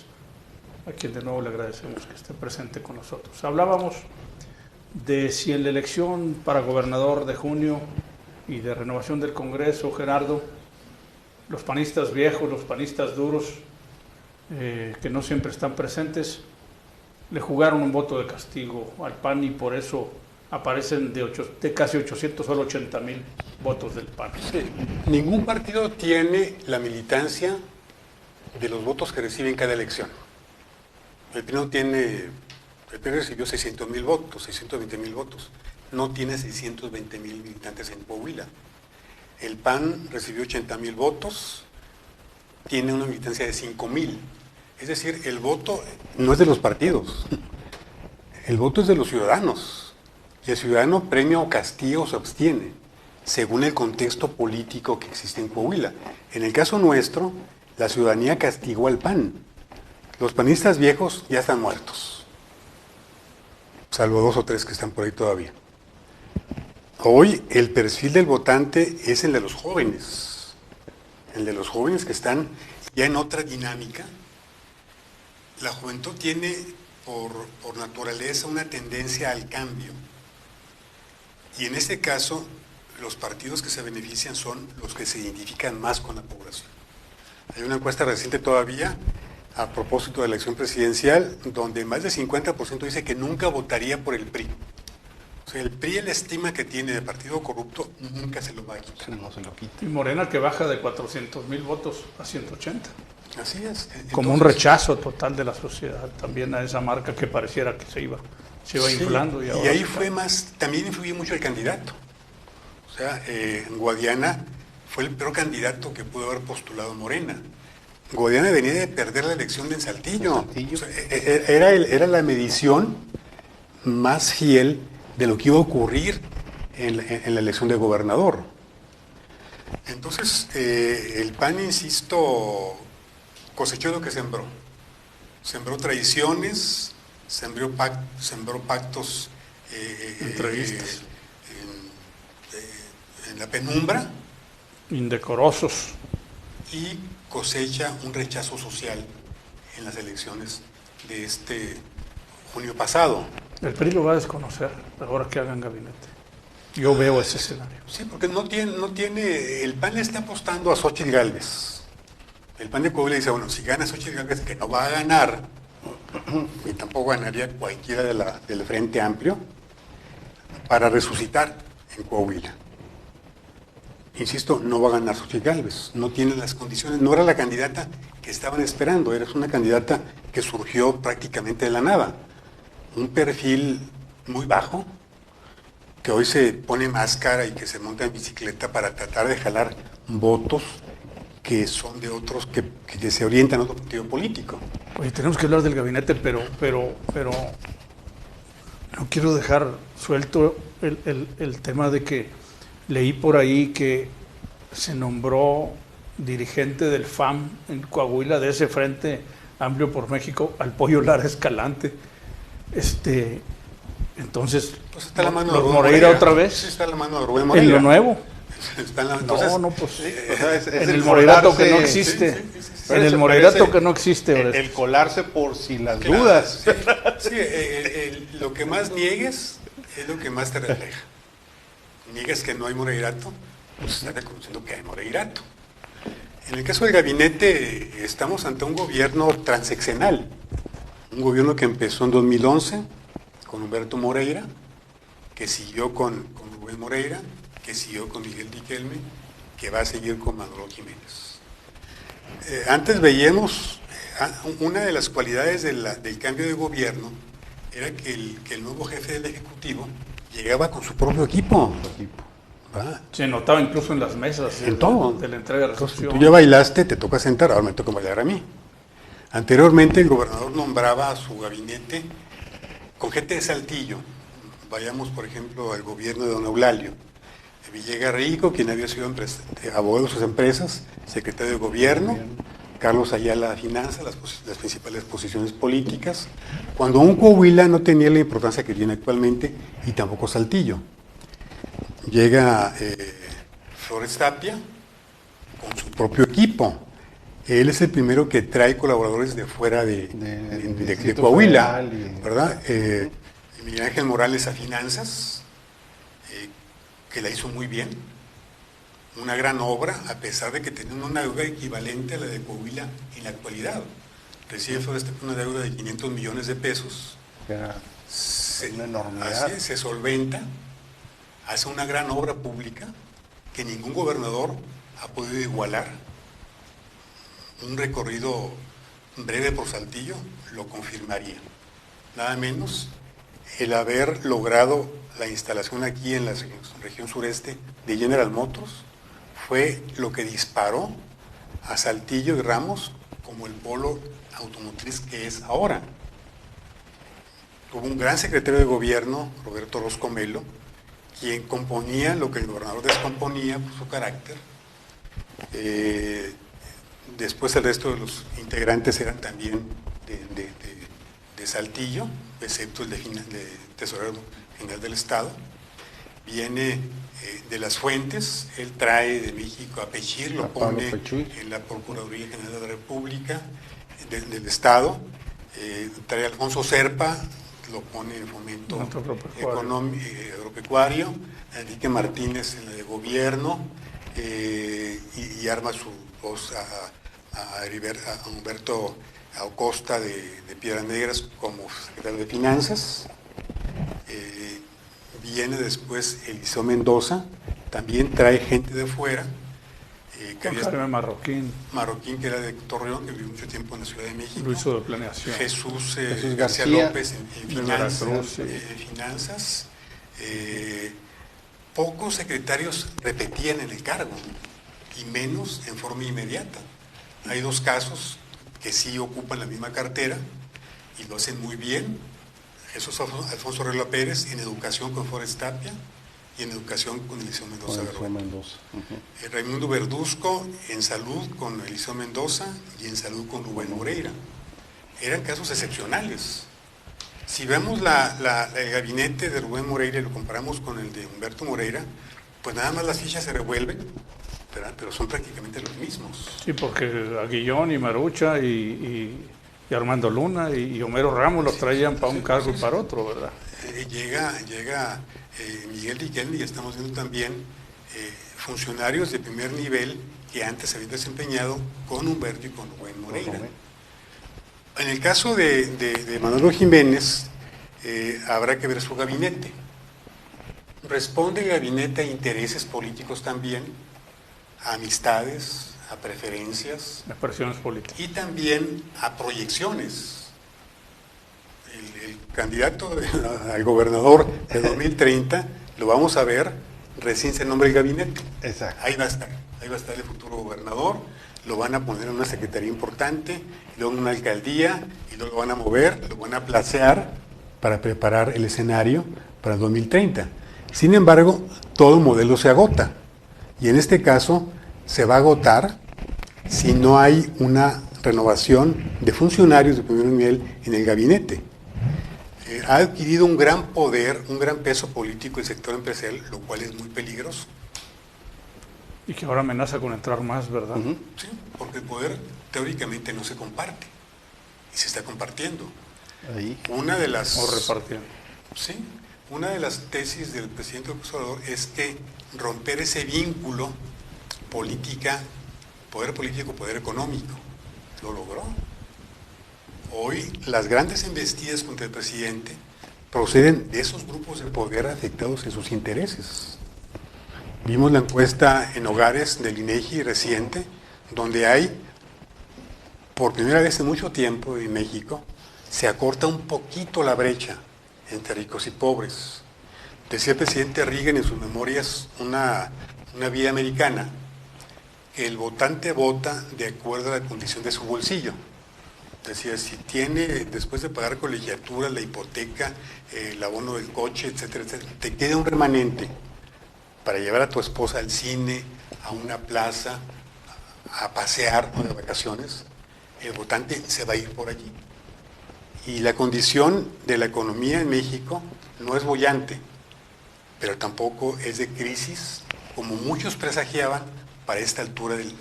a quien de nuevo le agradecemos que esté presente con nosotros. Hablábamos de si en la elección para gobernador de junio y de renovación del Congreso, Gerardo, los panistas viejos, los panistas duros, que no siempre están presentes, le jugaron un voto de castigo al PAN y por eso aparecen de casi 800, solo 80,000 votos del PAN. Sí. Ningún partido tiene la militancia de los votos que recibe en cada elección. El PRI recibió 600,000 votos, 620,000 votos. No tiene 620,000 militantes en Coahuila. El PAN recibió 80,000 votos, tiene una militancia de 5,000. Es decir, el voto no es de los partidos, el voto es de los ciudadanos. Y el ciudadano premia o castiga o se abstiene, según el contexto político que existe en Coahuila. En el caso nuestro, la ciudadanía castigó al PAN. Los panistas viejos ya están muertos, salvo 2 o 3 que están por ahí todavía. Hoy el perfil del votante es el de los jóvenes, que están ya en otra dinámica. La juventud tiene por naturaleza una tendencia al cambio. Y en este caso, los partidos que se benefician son los que se identifican más con la población. Hay una encuesta reciente todavía, a propósito de la elección presidencial, donde más del 50% dice que nunca votaría por el PRI. O sea, el PRI, la estima que tiene de partido corrupto, nunca se lo va a quitar. No se lo quita. Y Morena que baja de 400,000 votos a 180. Así es. Entonces, como un rechazo total de la sociedad también a esa marca que pareciera que se iba sí, inflando. Y ahí fue más, también influyó mucho el candidato. O sea, Guadiana fue el peor candidato que pudo haber postulado Morena. Guadiana venía de perder la elección de Saltillo. O sea, era la medición más fiel de lo que iba a ocurrir en la elección de gobernador. Entonces, el PAN, insisto, cosechó lo que sembró. Sembró traiciones, sembró pactos en la penumbra, indecorosos. y cosecha un rechazo social en las elecciones de este junio pasado. El PRI lo va a desconocer ahora que hagan gabinete. Yo veo ese escenario. Sí, porque no tiene, el PAN le está apostando a Xóchitl Gálvez. El PAN de Coahuila dice, bueno, si gana Xóchitl Gálvez, que no va a ganar, y tampoco ganaría cualquiera del Frente Amplio, para resucitar en Coahuila. Insisto, no va a ganar Xóchitl Gálvez, no tiene las condiciones, no era la candidata que estaban esperando, era una candidata que surgió prácticamente de la nada. Un perfil muy bajo, que hoy se pone máscara y que se monta en bicicleta para tratar de jalar votos que son de otros que se orientan a otro partido político. Oye, tenemos que hablar del gabinete, pero no quiero dejar suelto el tema de que leí por ahí que se nombró dirigente del FAM en Coahuila, de ese Frente Amplio por México, al Pollo Lara Escalante. Entonces, Pues está la mano de ¿los Rubén Moreira otra vez? Sí, está la mano de Rubén Moreira. ¿En lo nuevo? Entonces, no, pues O sea, es en el el Moreirato colarse, que no existe. sí. En el Pero Moreirato ese- que no existe. el colarse por si las claro, dudas. Sí, lo que más niegues es lo que más te refleja. Niegues que no hay Moreirato, pues estás reconociendo que hay Moreirato. En el caso del gabinete, estamos ante un gobierno transeccional. Un gobierno que empezó en 2011 con Humberto Moreira, que siguió con Rubén Moreira, que siguió con Miguel Riquelme, que va a seguir con Manolo Jiménez. Antes veíamos, una de las cualidades del cambio de gobierno era que el nuevo jefe del Ejecutivo llegaba con su propio equipo. ¿Va? Se notaba incluso en las mesas En todo. de la entrega de Entonces, recepción. tú ya bailaste, te toca sentar, ahora me toca bailar a mí. Anteriormente el gobernador nombraba a su gabinete con gente de Saltillo. Vayamos, por ejemplo, al gobierno de don Eulalio. Villegas Rico, quien había sido abogado de sus empresas, secretario de gobierno, Carlos Ayala Finanzas, las principales posiciones políticas, cuando un Coahuila no tenía la importancia que tiene actualmente y tampoco Saltillo. Llega Flores Tapia con su propio equipo. Él es el primero que trae colaboradores de fuera de Coahuila, ¿verdad? Miguel Ángel Morales a Finanzas, que la hizo muy bien, una gran obra, a pesar de que tenía una deuda equivalente a la de Coahuila en la actualidad. Recibe Flores Tapia una deuda de 500 millones de pesos. Una enormidad. Se solventa, hace una gran obra pública que ningún gobernador ha podido igualar. Un recorrido breve por Saltillo lo confirmaría. Nada menos el haber logrado la instalación aquí en la región sureste de General Motors fue lo que disparó a Saltillo y Ramos como el polo automotriz que es ahora. Tuvo un gran secretario de gobierno, Roberto Orozco Melo, quien componía lo que el gobernador descomponía por su carácter. Después el resto de los integrantes eran también de Saltillo, excepto el de Tesorero General del Estado. Viene de las fuentes, él trae de México a Pechir, lo pone en la Procuraduría General de la República, del Estado. Trae a Alfonso Serpa, lo pone en Fomento Agropecuario, Enrique Martínez en la de Gobierno, y arma su voz a Humberto Acosta de Piedras Negras como secretario de Finanzas. Viene después Eliseo Mendoza, también trae gente de fuera. Marroquín, que era de Torreón, que vivió mucho tiempo en la Ciudad de México. Lo hizo de planeación. Jesús García López en finanzas. Pocos secretarios repetían en el cargo, y menos en forma inmediata. Hay dos casos que sí ocupan la misma cartera y lo hacen muy bien. Jesús Alfonso Regla Pérez en educación con Flores Tapia y en educación con Eliseo Mendoza. Raimundo Verduzco en salud con Eliseo Mendoza y en salud con Rubén Moreira. Eran casos excepcionales. Si vemos el gabinete de Rubén Moreira y lo comparamos con el de Humberto Moreira, pues nada más las fichas se revuelven, ¿verdad? Pero son prácticamente los mismos. Sí, porque a Guillón y Marucha y Armando Luna y Homero Ramos los traían para un cargo y para otro, ¿verdad? Llega Miguel Riquelme y estamos viendo también funcionarios de primer nivel que antes se habían desempeñado con Humberto y con Rubén Moreira. En el caso de Manolo Jiménez, habrá que ver su gabinete. Responde el gabinete a intereses políticos también, a amistades, a preferencias. Las presiones políticas. Y también a proyecciones. El candidato al gobernador de 2030 lo vamos a ver recién se nombre el gabinete. Exacto. Ahí va a estar el futuro gobernador, lo van a poner en una secretaría importante, luego en una alcaldía, y luego lo van a mover, lo van a placear para preparar el escenario para el 2030. Sin embargo, todo modelo se agota, y en este caso se va a agotar si no hay una renovación de funcionarios de primer nivel en el gabinete. Ha adquirido un gran poder, un gran peso político el sector empresarial, lo cual es muy peligroso. Y que ahora amenaza con entrar más, ¿verdad? Sí, porque el poder teóricamente no se comparte, y se está compartiendo. Ahí. Una de las... O repartiendo. Sí, una de las tesis del presidente López Obrador es que romper ese vínculo poder político, poder económico, lo logró. Hoy las grandes embestidas contra el presidente proceden de esos grupos de poder afectados en sus intereses. Vimos la encuesta en hogares del INEGI reciente, donde hay, por primera vez en mucho tiempo en México, se acorta un poquito la brecha entre ricos y pobres. Decía el presidente Reagan en sus memorias, una vida americana, que el votante vota de acuerdo a la condición de su bolsillo. Decía, si tiene, después de pagar colegiatura, la hipoteca, el abono del coche, etcétera, etcétera, te queda un remanente para llevar a tu esposa al cine, a una plaza, a pasear o de vacaciones, el votante se va a ir por allí. Y la condición de la economía en México no es boyante, pero tampoco es de crisis, como muchos presagiaban para esta altura del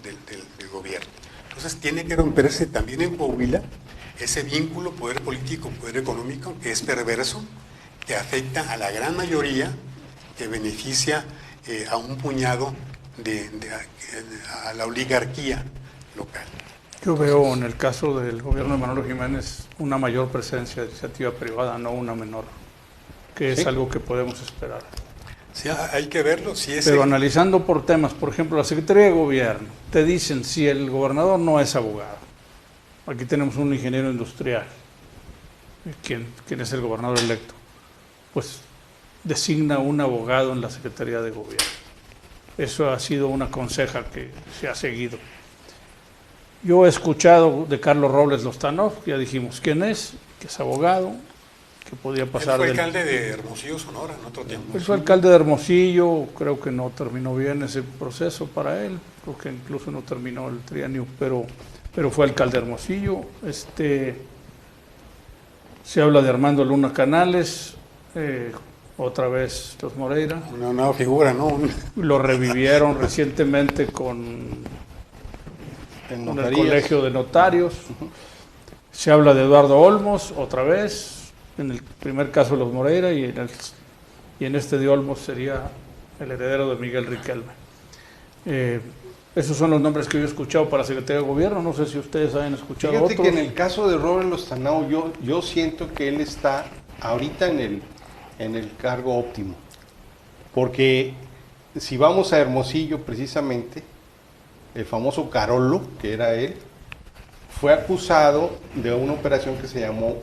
gobierno. Entonces tiene que romperse también en Coahuila ese vínculo poder político, poder económico, que es perverso, que afecta a la gran mayoría, que beneficia a un puñado a la oligarquía local. Yo veo en el caso del gobierno de Manolo Jiménez una mayor presencia de iniciativa privada, no una menor, que es algo que podemos esperar. Sí, hay que verlo. Pero analizando por temas, por ejemplo, la Secretaría de Gobierno, te dicen si el gobernador no es abogado. Aquí tenemos un ingeniero industrial, quien es el gobernador electo, pues designa un abogado en la Secretaría de Gobierno. Eso ha sido una conseja que se ha seguido. Yo he escuchado de Carlos Robles Lozano, ya dijimos quién es, que es abogado, que podía pasar. Él fue alcalde de Hermosillo, Sonora, en otro tiempo. Él fue alcalde de Hermosillo, creo que no terminó bien ese proceso para él, creo que incluso no terminó el trienio, pero fue alcalde de Hermosillo. Se habla de Armando Luna Canales, otra vez los Moreira. Una nueva figura, ¿no? Lo revivieron recientemente con el Colegio de Notarios. Se habla de Eduardo Olmos, otra vez. En el primer caso los Moreira y en este de Olmos sería el heredero de Miguel Riquelme. Esos son los nombres que yo he escuchado para Secretaría de Gobierno. No sé si ustedes hayan escuchado Fíjate otros. que en el caso de Robert Lozano, yo siento que él está ahorita en el cargo óptimo. Porque si vamos a Hermosillo precisamente, el famoso Carolo, que era él, fue acusado de una operación que se llamó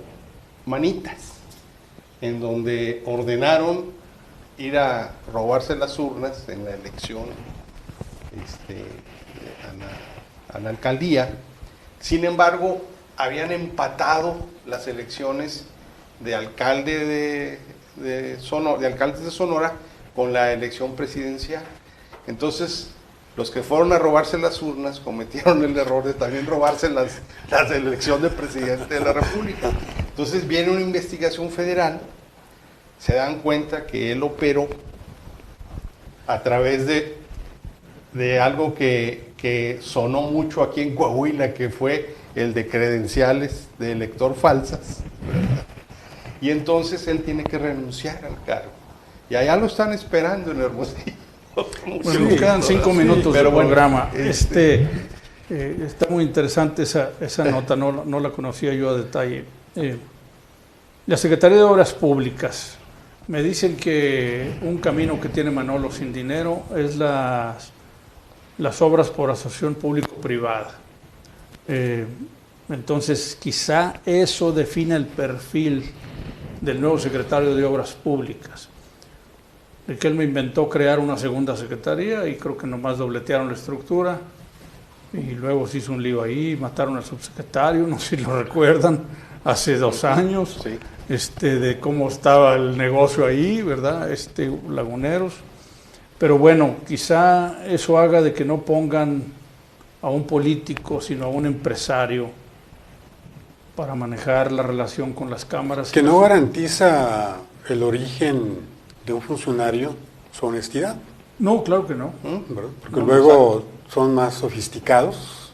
Manitas, en donde ordenaron ir a robarse las urnas en la elección a la alcaldía. Sin embargo, habían empatado las elecciones de alcalde de Sonora con la elección presidencial. Entonces, los que fueron a robarse las urnas cometieron el error de también robarse las elecciones de presidente de la República. Entonces viene una investigación federal, se dan cuenta que él operó a través de algo que sonó mucho aquí en Coahuila, que fue el de credenciales de elector falsas, ¿verdad? Y entonces él tiene que renunciar al cargo. Y allá lo están esperando en Hermosillo. Bueno, nos quedan 5 minutos pero de bueno, programa. Está muy interesante esa nota, no la conocía yo a detalle. La Secretaría de Obras Públicas. Me dicen que un camino que tiene Manolo sin dinero es las obras por asociación público-privada. Entonces, quizá eso define el perfil del nuevo secretario de Obras Públicas. El que él me inventó crear una segunda secretaría y creo que nomás dobletearon la estructura y luego se hizo un lío ahí, mataron al subsecretario, no sé si lo recuerdan, hace 2 años, sí. De cómo estaba el negocio ahí, ¿verdad? Laguneros. Pero bueno, quizá eso haga de que no pongan a un político, sino a un empresario para manejar la relación con las cámaras. Que no garantiza el origen de un funcionario su honestidad. No, claro que no. ¿Verdad? Porque luego son más sofisticados,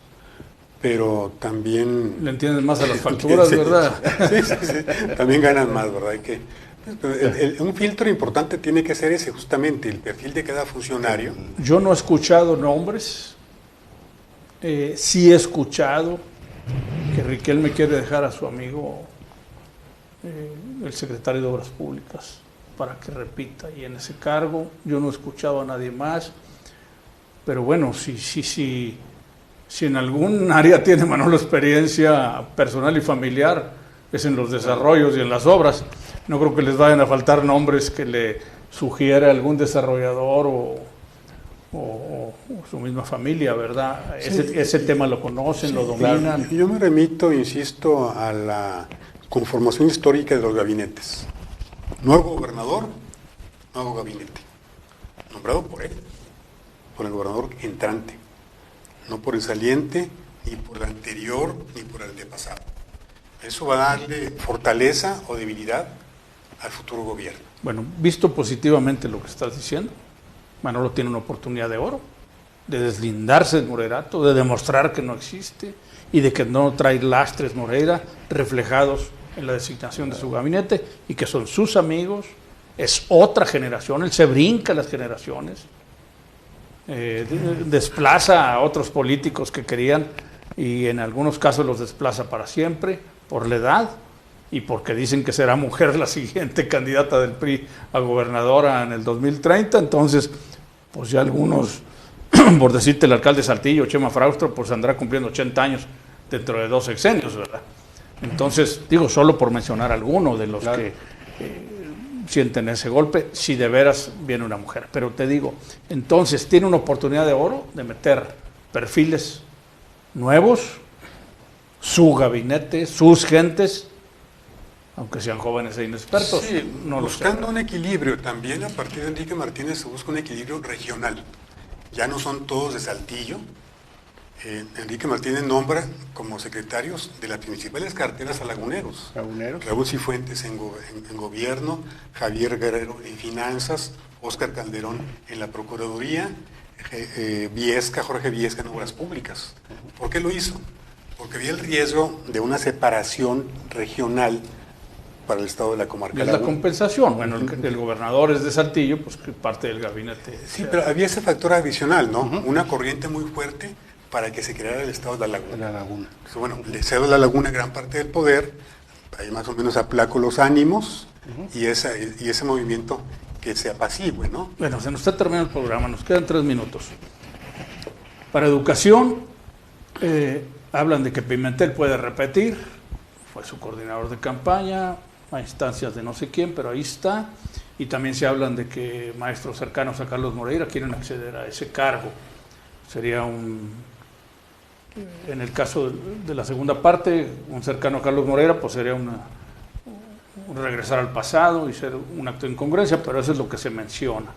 pero también... Le entienden más a las facturas, sí, ¿verdad? Sí. También ganan más, ¿verdad? Un filtro importante tiene que ser ese, justamente, el perfil de cada funcionario. Yo no he escuchado nombres. Sí he escuchado que Riquelme quiere dejar a su amigo, el secretario de Obras Públicas, para que repita y en ese cargo. Yo no he escuchado a nadie más, pero bueno, si en algún área tiene Manolo experiencia personal y familiar, es en los desarrollos y en las obras. No creo que les vayan a faltar nombres que le sugiera algún desarrollador o su misma familia, ¿verdad? Sí. Ese tema lo conocen, Sí, lo dominan. claro. Yo me remito, insisto, a la conformación histórica de los gabinetes. Nuevo gobernador, nuevo gabinete. Nombrado por él, por el gobernador entrante. No por el saliente, ni por el anterior, ni por el antepasado. Eso va a darle fortaleza o debilidad al futuro gobierno. Bueno, visto positivamente lo que estás diciendo, Manolo tiene una oportunidad de oro, de deslindarse del Morerato, de demostrar que no existe y de que no trae lastres Moreira reflejados en la designación de su gabinete y que son sus amigos, es otra generación, él se brinca las generaciones, desplaza a otros políticos que querían y en algunos casos los desplaza para siempre por la edad y porque dicen que será mujer la siguiente candidata del PRI a gobernadora en el 2030, entonces pues ya algunos, por decirte el alcalde de Saltillo, Chema Fraustro, pues andará cumpliendo 80 años dentro de 2 sexenios, ¿verdad? Entonces, digo, solo por mencionar alguno de los claro. que sienten ese golpe, si de veras viene una mujer. Pero te digo, entonces tiene una oportunidad de oro de meter perfiles nuevos, su gabinete, sus gentes, aunque sean jóvenes e inexpertos. Sí, no buscando lo sé. un equilibrio. También a partir de Enrique Martínez se busca un equilibrio regional. Ya no son todos de Saltillo. Enrique Martínez nombra como secretarios de las principales carteras a laguneros. Raúl Cifuentes en gobierno, Javier Guerrero en finanzas, Óscar Calderón en la Procuraduría, Jorge Viesca en obras públicas. ¿Por qué lo hizo? Porque había el riesgo de una separación regional para el estado de la comarca. Es la compensación. Bueno, el gobernador es de Saltillo, pues que parte del gabinete. Sí, pero había ese factor adicional, ¿no? Una corriente muy fuerte para que se creara el estado de la laguna. Entonces, bueno, le cedo a la laguna gran parte del poder, ahí más o menos aplaco los ánimos y ese movimiento que se apacigüe, ¿no? Bueno, se nos está terminando el programa, nos quedan 3 minutos. Para educación, hablan de que Pimentel puede repetir, fue su coordinador de campaña, a instancias de no sé quién, pero ahí está. Y también se hablan de que maestros cercanos a Carlos Moreira quieren acceder a ese cargo. Sería en el caso de la segunda parte, un cercano a Carlos Moreira, pues sería un regresar al pasado y ser un acto de incongruencia, pero eso es lo que se menciona.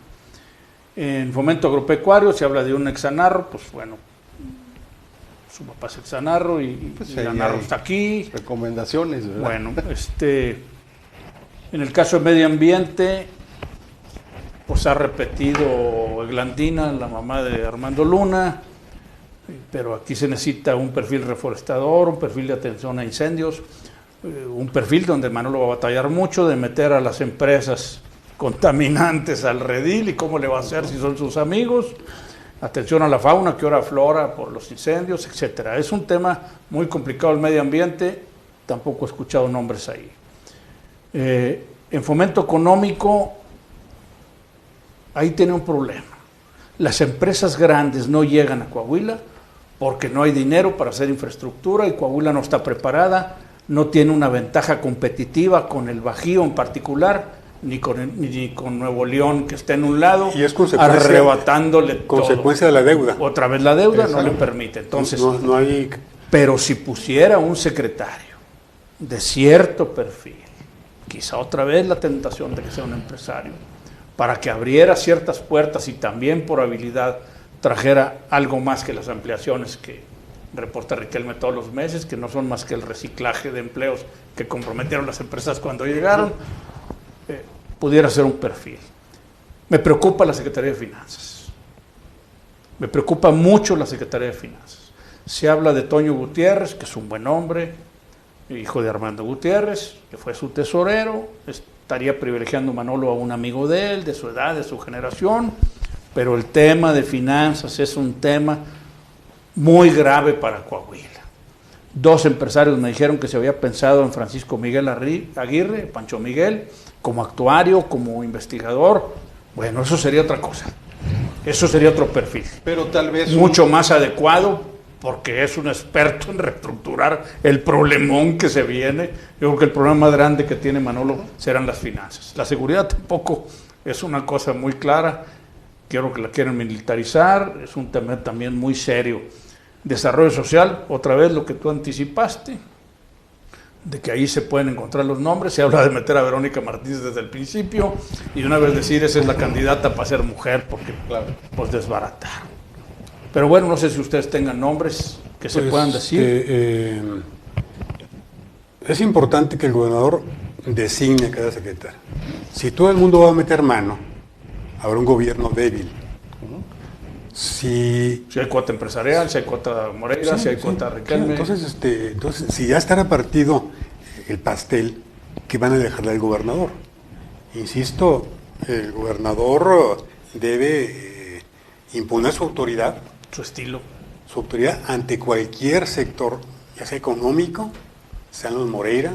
En Fomento Agropecuario se habla de un exanarro, pues bueno, su papá es exanarro y pues el anarro está aquí. Recomendaciones, ¿verdad? Bueno, en el caso de medio ambiente, pues ha repetido Eglandina, la mamá de Armando Luna, pero aquí se necesita un perfil reforestador, un perfil de atención a incendios, un perfil donde Manolo va a batallar mucho de meter a las empresas contaminantes al redil y cómo le va a hacer si son sus amigos, atención a la fauna que ahora aflora por los incendios, etcétera. Es un tema muy complicado el medio ambiente, tampoco he escuchado nombres ahí. En fomento económico, ahí tiene un problema. Las empresas grandes no llegan a Coahuila porque no hay dinero para hacer infraestructura y Coahuila no está preparada, no tiene una ventaja competitiva con el Bajío en particular, ni con Nuevo León, que está en un lado, y es arrebatándole consecuencia todo. de la deuda. Otra vez la deuda. Exacto. No le permite. Entonces, no hay... Pero si pusiera un secretario de cierto perfil, quizá otra vez la tentación de que sea un empresario, para que abriera ciertas puertas y también por habilidad trajera algo más que las ampliaciones que reporta Riquelme todos los meses, que no son más que el reciclaje de empleos que comprometieron las empresas cuando llegaron, pudiera ser un perfil. Me preocupa la Secretaría de Finanzas. Me preocupa mucho la Secretaría de Finanzas. Se habla de Toño Gutiérrez, que es un buen hombre, hijo de Armando Gutiérrez, que fue su tesorero, estaría privilegiando Manolo a un amigo de él, de su edad, de su generación, pero el tema de finanzas es un tema muy grave para Coahuila. 2 empresarios me dijeron que se había pensado en Francisco Miguel Aguirre, Pancho Miguel, como actuario, como investigador. Bueno, eso sería otra cosa. Eso sería otro perfil. Pero tal vez mucho más adecuado, porque es un experto en reestructurar el problemón que se viene. Yo creo que el problema más grande que tiene Manolo serán las finanzas. La seguridad tampoco es una cosa muy clara. Quiero que la quieren militarizar. Es un tema también muy serio. Desarrollo social, otra vez lo que tú anticipaste, de que ahí se pueden encontrar los nombres. Se habla de meter a Verónica Martínez desde el principio y una vez decir esa es la candidata para ser mujer, porque claro, pues desbaratar. Pero bueno, no sé si ustedes tengan nombres que se puedan decir. Es importante que el gobernador designe a cada secretario. Si todo el mundo va a meter mano, habrá un gobierno débil. Si hay cuota empresarial, si hay cuota Moreira, si hay cuota Riquelme. Entonces, si ya está repartido el pastel, ¿qué van a dejarle al gobernador? Insisto, el gobernador debe imponer su autoridad, su estilo, su autoridad ante cualquier sector, ya sea económico, sean los Moreira,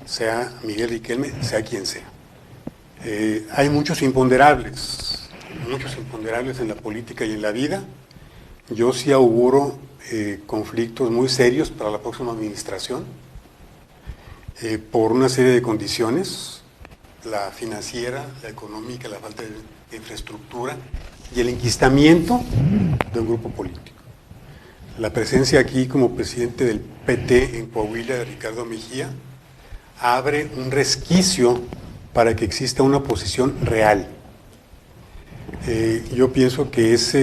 sea Miguel Riquelme, sea quien sea. Hay muchos imponderables en la política y en la vida. Yo sí auguro conflictos muy serios para la próxima administración por una serie de condiciones, la financiera, la económica, la falta de infraestructura y el enquistamiento de un grupo político. La presencia aquí como presidente del PT en Coahuila de Ricardo Mejía abre un resquicio para que exista una oposición real. Yo pienso que esa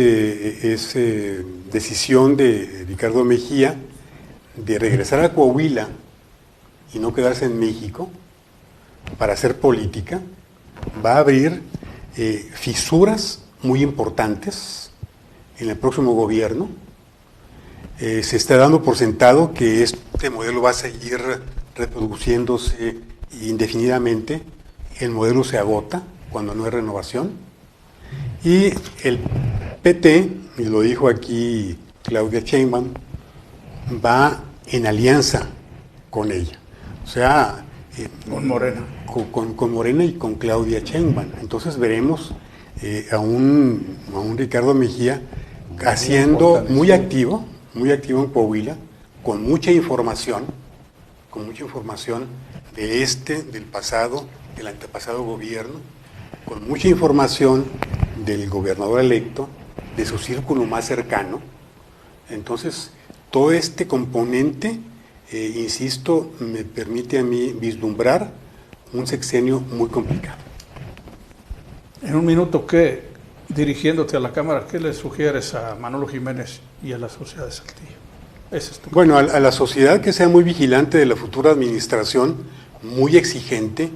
decisión de Ricardo Mejía de regresar a Coahuila y no quedarse en México para hacer política va a abrir fisuras muy importantes en el próximo gobierno. Se está dando por sentado que este modelo va a seguir reproduciéndose indefinidamente. El modelo se agota cuando no hay renovación. Y el PT, y lo dijo aquí Claudia Sheinbaum, va en alianza con ella. O sea, con Morena. Con Morena y con Claudia Sheinbaum. Entonces veremos a un Ricardo Mejía haciendo muy activo en Coahuila, con mucha información del pasado, del antepasado gobierno, con mucha información del gobernador electo, de su círculo más cercano. Entonces, todo este componente, insisto, me permite a mí vislumbrar un sexenio muy complicado. En un minuto, dirigiéndote a la Cámara, ¿qué le sugieres a Manolo Jiménez y a la sociedad de Saltillo? Bueno, a la sociedad que sea muy vigilante de la futura administración, muy exigente,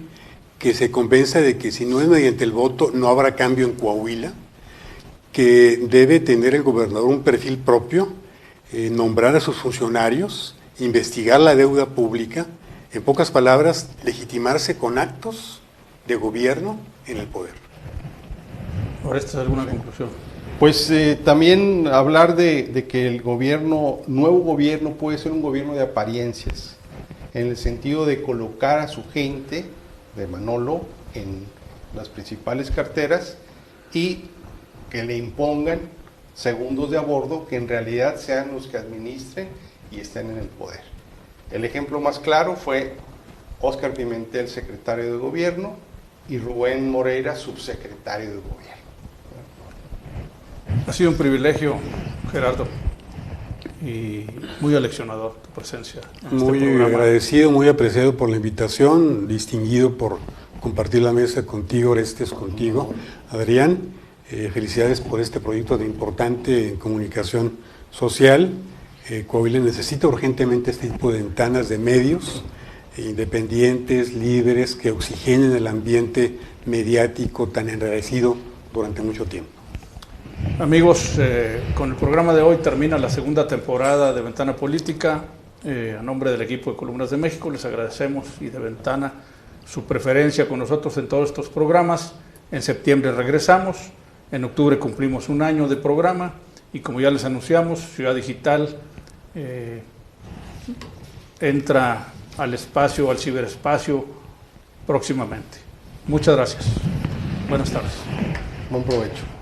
que se convenza de que si no es mediante el voto no habrá cambio en Coahuila, que debe tener el gobernador un perfil propio, nombrar a sus funcionarios, investigar la deuda pública, en pocas palabras, legitimarse con actos de gobierno en el poder. ¿Por esto es alguna conclusión? Pues también hablar de que el nuevo gobierno puede ser un gobierno de apariencias, en el sentido de colocar a su gente, de Manolo, en las principales carteras y que le impongan segundos de a bordo que en realidad sean los que administren y estén en el poder. El ejemplo más claro fue Óscar Pimentel, secretario de gobierno, y Rubén Moreira, subsecretario de gobierno. Ha sido un privilegio, Gerardo, y muy aleccionador tu presencia en Muy este programa. agradecido, muy apreciado por la invitación, distinguido por compartir la mesa contigo, Orestes, contigo, Adrián. Felicidades por este proyecto de importante comunicación social. Coahuila necesita urgentemente este tipo de ventanas de medios independientes, libres, que oxigenen el ambiente mediático tan enrarecido durante mucho tiempo. Amigos, con el programa de hoy termina la segunda temporada de Ventana Política. A nombre del equipo de Columnas de México les agradecemos, y de Ventana, su preferencia con nosotros en todos estos programas. En septiembre regresamos, en octubre cumplimos un año de programa, y como ya les anunciamos, Ciudad Digital entra al espacio, al ciberespacio, próximamente. Muchas gracias. Buenas tardes. Buen provecho.